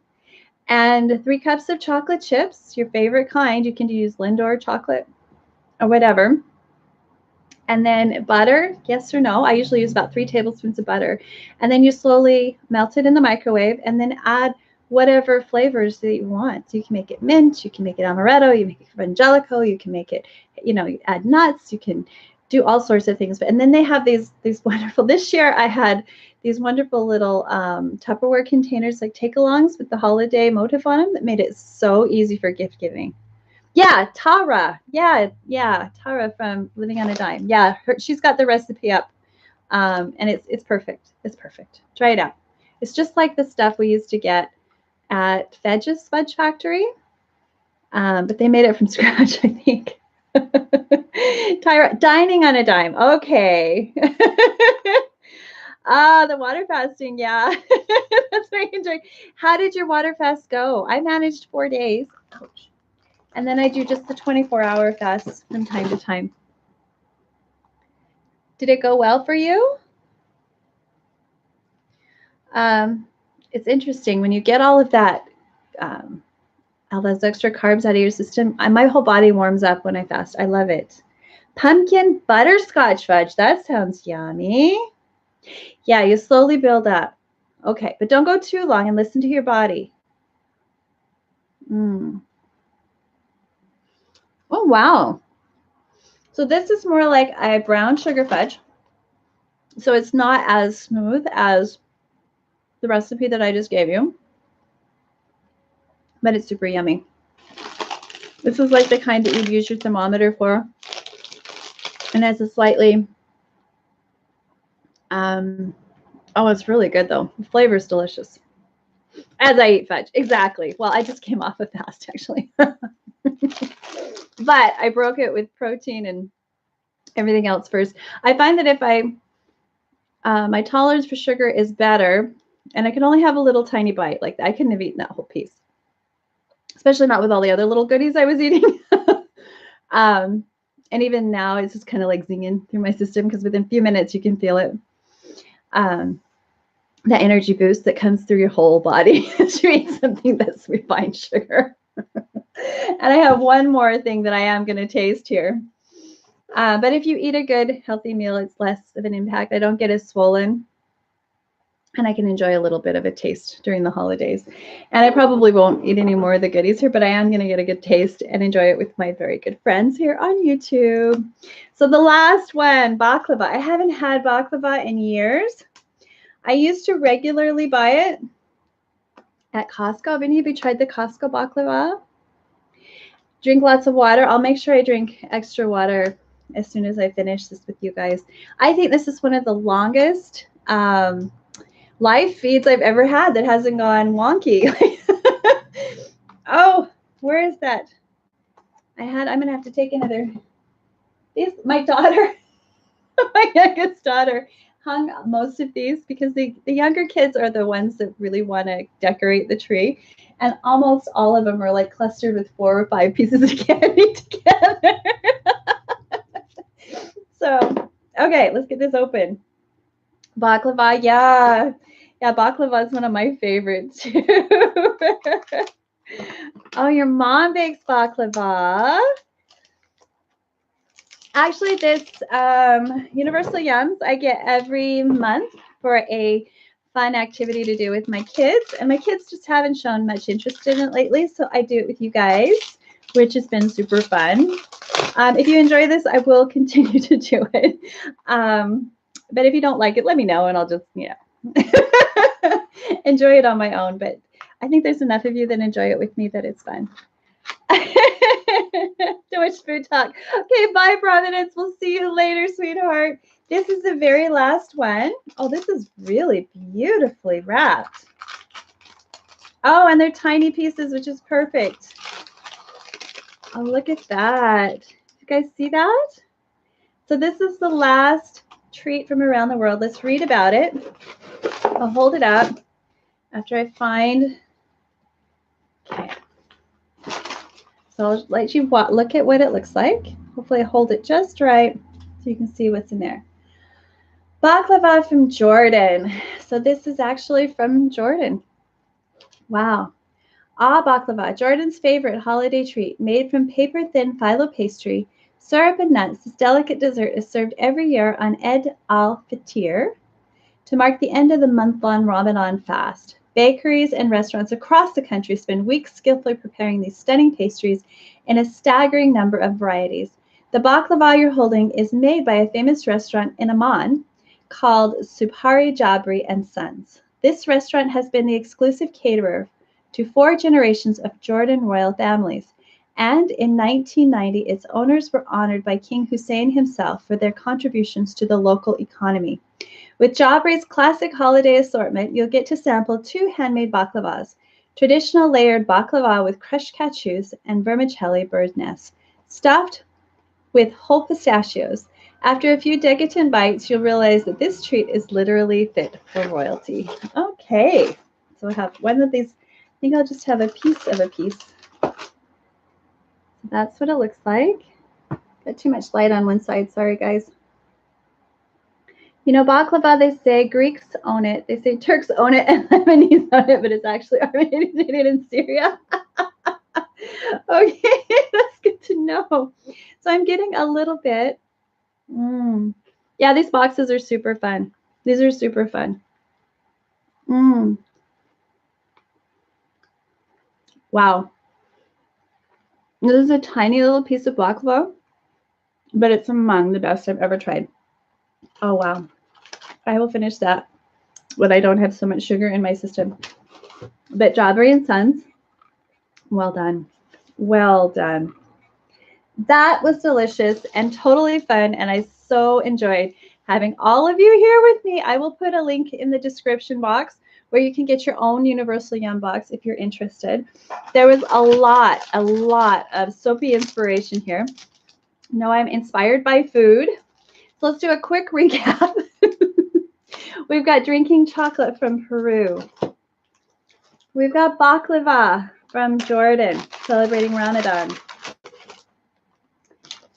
and 3 cups of chocolate chips, your favorite kind. You can use Lindor chocolate or whatever. And then butter, yes or no. I usually use about 3 tablespoons of butter. And then you slowly melt it in the microwave and then add whatever flavors that you want. So you can make it mint, you can make it amaretto, you make it angelico, you can make it, you add nuts, you can do all sorts of things. And then they have these wonderful, this year I had these wonderful little Tupperware containers, like take-alongs with the holiday motif on them that made it so easy for gift giving. Yeah, Tara. Yeah, Tara from Living on a Dime. Yeah, she's got the recipe up, and it's perfect. It's perfect. Try it out. It's just like the stuff we used to get at Fedge's Fudge Factory, but they made it from scratch, I think. Tyra, dining on a dime. Okay. The water fasting. Yeah, that's what I enjoy. How did your water fast go? I managed 4 days. Ouch. And then I do just the 24-hour fast from time to time. Did it go well for you? It's interesting when you get all of that, all those extra carbs out of your system. My whole body warms up when I fast. I love it. Pumpkin butterscotch fudge. That sounds yummy. Yeah, you slowly build up. Okay, but don't go too long and listen to your body. Oh, wow. So this is more like a brown sugar fudge. So it's not as smooth as the recipe that I just gave you, but it's super yummy. This is like the kind that you'd use your thermometer for, and has a slightly, oh, it's really good though. The flavor is delicious. As I eat fudge, exactly. Well, I just came off a fast actually, but I broke it with protein and everything else first. I find that if my tolerance for sugar is better, and I can only have a little tiny bite, like I couldn't have eaten that whole piece. especially not with all the other little goodies I was eating. And even now it's just kind of like zinging through my system because within a few minutes you can feel it. That energy boost that comes through your whole body as you eat something that's refined sugar. And I have one more thing that I am going to taste here. But if you eat a good, healthy meal, it's less of an impact. I don't get as swollen. And I can enjoy a little bit of a taste during the holidays. And I probably won't eat any more of the goodies here, but I am going to get a good taste and enjoy it with my very good friends here on YouTube. So the last one, baklava. I haven't had baklava in years. I used to regularly buy it at Costco. Have any of you tried the Costco baklava? Drink lots of water. I'll make sure I drink extra water as soon as I finish this with you guys. I think this is one of the longest live feeds I've ever had that hasn't gone wonky. Oh, where is that? I'm gonna have to take another. My daughter, my youngest daughter, hung most of these because the younger kids are the ones that really want to decorate the tree, and almost all of them are like clustered with 4 or 5 pieces of candy together. So, okay, let's get this open. Baklava, yeah, baklava is one of my favorites too. Oh, your mom bakes baklava. Actually, this Universal Yums I get every month for a fun activity to do with my kids. And my kids just haven't shown much interest in it lately, so I do it with you guys, which has been super fun. If you enjoy this, I will continue to do it. But if you don't like it, let me know, and I'll just, enjoy it on my own. But I think there's enough of you that enjoy it with me that it's fun. Too much food talk. Okay, bye, Providence. We'll see you later, sweetheart. This is the very last one. Oh, this is really beautifully wrapped. Oh, and they're tiny pieces, which is perfect. Oh, look at that. You guys see that? So this is the last treat from around the world. Let's read about it. I'll hold it up after I find. Okay. So I'll let you look at what it looks like. Hopefully I hold it just right so you can see what's in there. Baklava from Jordan. So this is actually from Jordan. Wow. Baklava, Jordan's favorite holiday treat, made from paper-thin phyllo pastry, syrup, and nuts. This delicate dessert is served every year on Eid al-Fitr to mark the end of the month-long Ramadan fast. Bakeries and restaurants across the country spend weeks skillfully preparing these stunning pastries in a staggering number of varieties. The baklava you're holding is made by a famous restaurant in Amman called Subhari Jabri and Sons. This restaurant has been the exclusive caterer to 4 generations of Jordan royal families, and in 1990 its owners were honored by King Hussein himself for their contributions to the local economy. With Jabri's classic holiday assortment, you'll get to sample 2 handmade baklavas, traditional layered baklava with crushed cashews and vermicelli bird nests, stuffed with whole pistachios. After a few decadent bites, you'll realize that this treat is literally fit for royalty. Okay, so I have one of these. I think I'll just have a piece of a piece. That's what it looks like. Got too much light on one side. Sorry, guys. You know, baklava, they say Greeks own it. They say Turks own it and Lebanese own it, but it's actually originated in Syria. Okay, that's good to know. So I'm getting a little bit. Yeah, these boxes are super fun. These are super fun. Wow. This is a tiny little piece of baklava, but it's among the best I've ever tried. Oh, wow. I will finish that when I don't have so much sugar in my system. But Jabri and Sons, well done. Well done. That was delicious and totally fun, and I so enjoyed having all of you here with me. I will put a link in the description box where you can get your own Universal Yum box if you're interested. There was a lot of Soapy inspiration here. You know, I'm inspired by food. So let's do a quick recap. We've got drinking chocolate from Peru. We've got baklava from Jordan, celebrating Ramadan.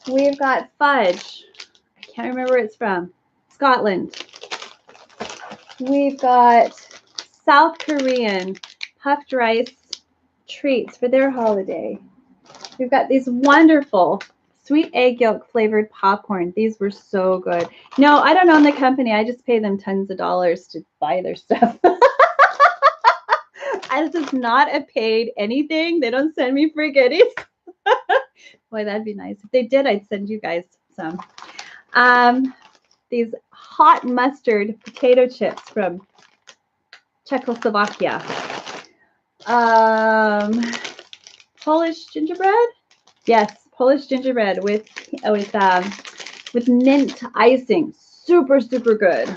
We've got fudge. I can't remember where it's from. Scotland. We've got South Korean puffed rice treats for their holiday. We've got these wonderful sweet egg yolk flavored popcorn. These were so good. No, I don't own the company. I just pay them tons of dollars to buy their stuff. This is not a paid anything. They don't send me free goodies. Boy, that'd be nice. If they did, I'd send you guys some. These hot mustard potato chips from Czechoslovakia. Polish gingerbread? Yes, Polish gingerbread with mint icing. Super, super good.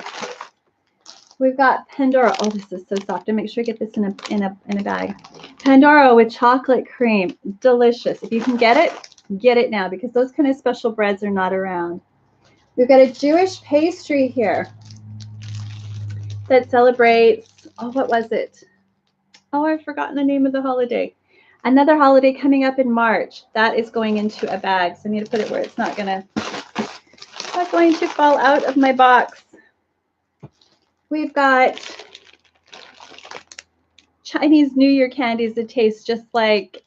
We've got Pandora. Oh, this is so soft. I make sure I get this in a bag. Pandora with chocolate cream. Delicious. If you can get it now, because those kind of special breads are not around. We've got a Jewish pastry here that celebrates, oh, what was it? Oh, I've forgotten the name of the holiday. Another holiday coming up in March. That is going into a bag. So I need to put it where it's not going to fall out of my box. We've got Chinese New Year candies that taste just like,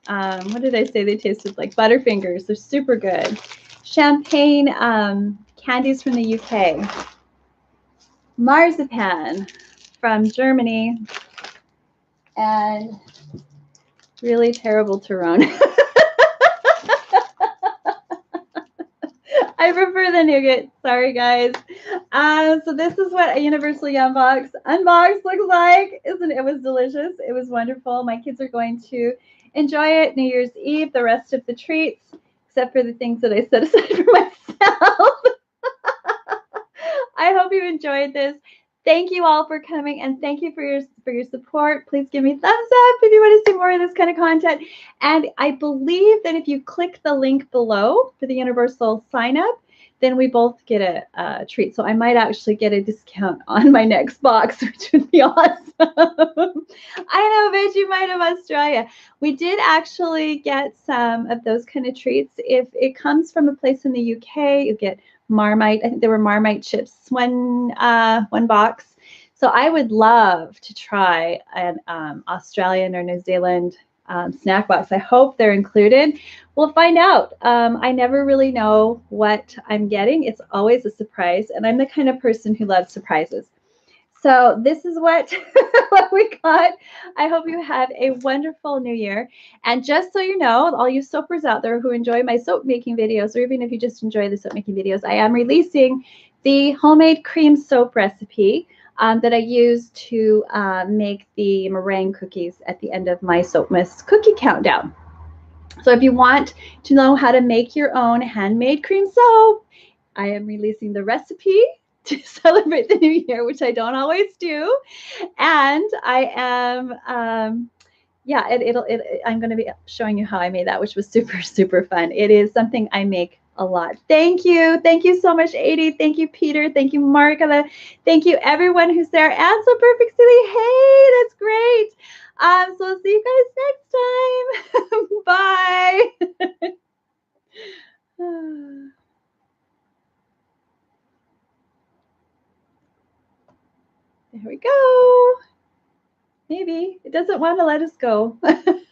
what did I say? They tasted like Butterfingers. They're super good. Champagne candies from the UK. Marzipan from Germany. And really terrible Tyrone. I prefer the nougat. Sorry, guys. So this is what a Universal Yum Box Unboxed looks like. Isn't it? It was delicious. It was wonderful. My kids are going to enjoy it New Year's Eve, the rest of the treats, except for the things that I set aside for myself. I hope you enjoyed this. Thank you all for coming, and thank you for your support. Please give me thumbs up if you want to see more of this kind of content. And I believe that if you click the link below for the Universal sign up, then we both get a treat. So I might actually get a discount on my next box, which would be awesome. I know, Vegemite of Australia. We did actually get some of those kind of treats. If it comes from a place in the UK, you get Marmite. I think there were Marmite chips, one box. So I would love to try an Australian or New Zealand snack box. I hope they're included. We'll find out. I never really know what I'm getting. It's always a surprise, and I'm the kind of person who loves surprises. So this is what we got. I hope you have a wonderful new year. And just so you know, all you soapers out there who enjoy my soap making videos, or even if you just enjoy the soap making videos, I am releasing the homemade cream soap recipe that I use to make the meringue cookies at the end of my Soapmas cookie countdown. So if you want to know how to make your own handmade cream soap, I am releasing the recipe to celebrate the new year, which I don't always do. And I am, I'm going to be showing you how I made that, which was super, super fun. It is something I make a lot. Thank you. Thank you so much, Adi. Thank you, Peter. Thank you, Markala. Thank you, everyone who's there. And so perfect, silly. Hey, that's great. So I'll see you guys next time. Bye. There we go. Maybe. It doesn't want to let us go.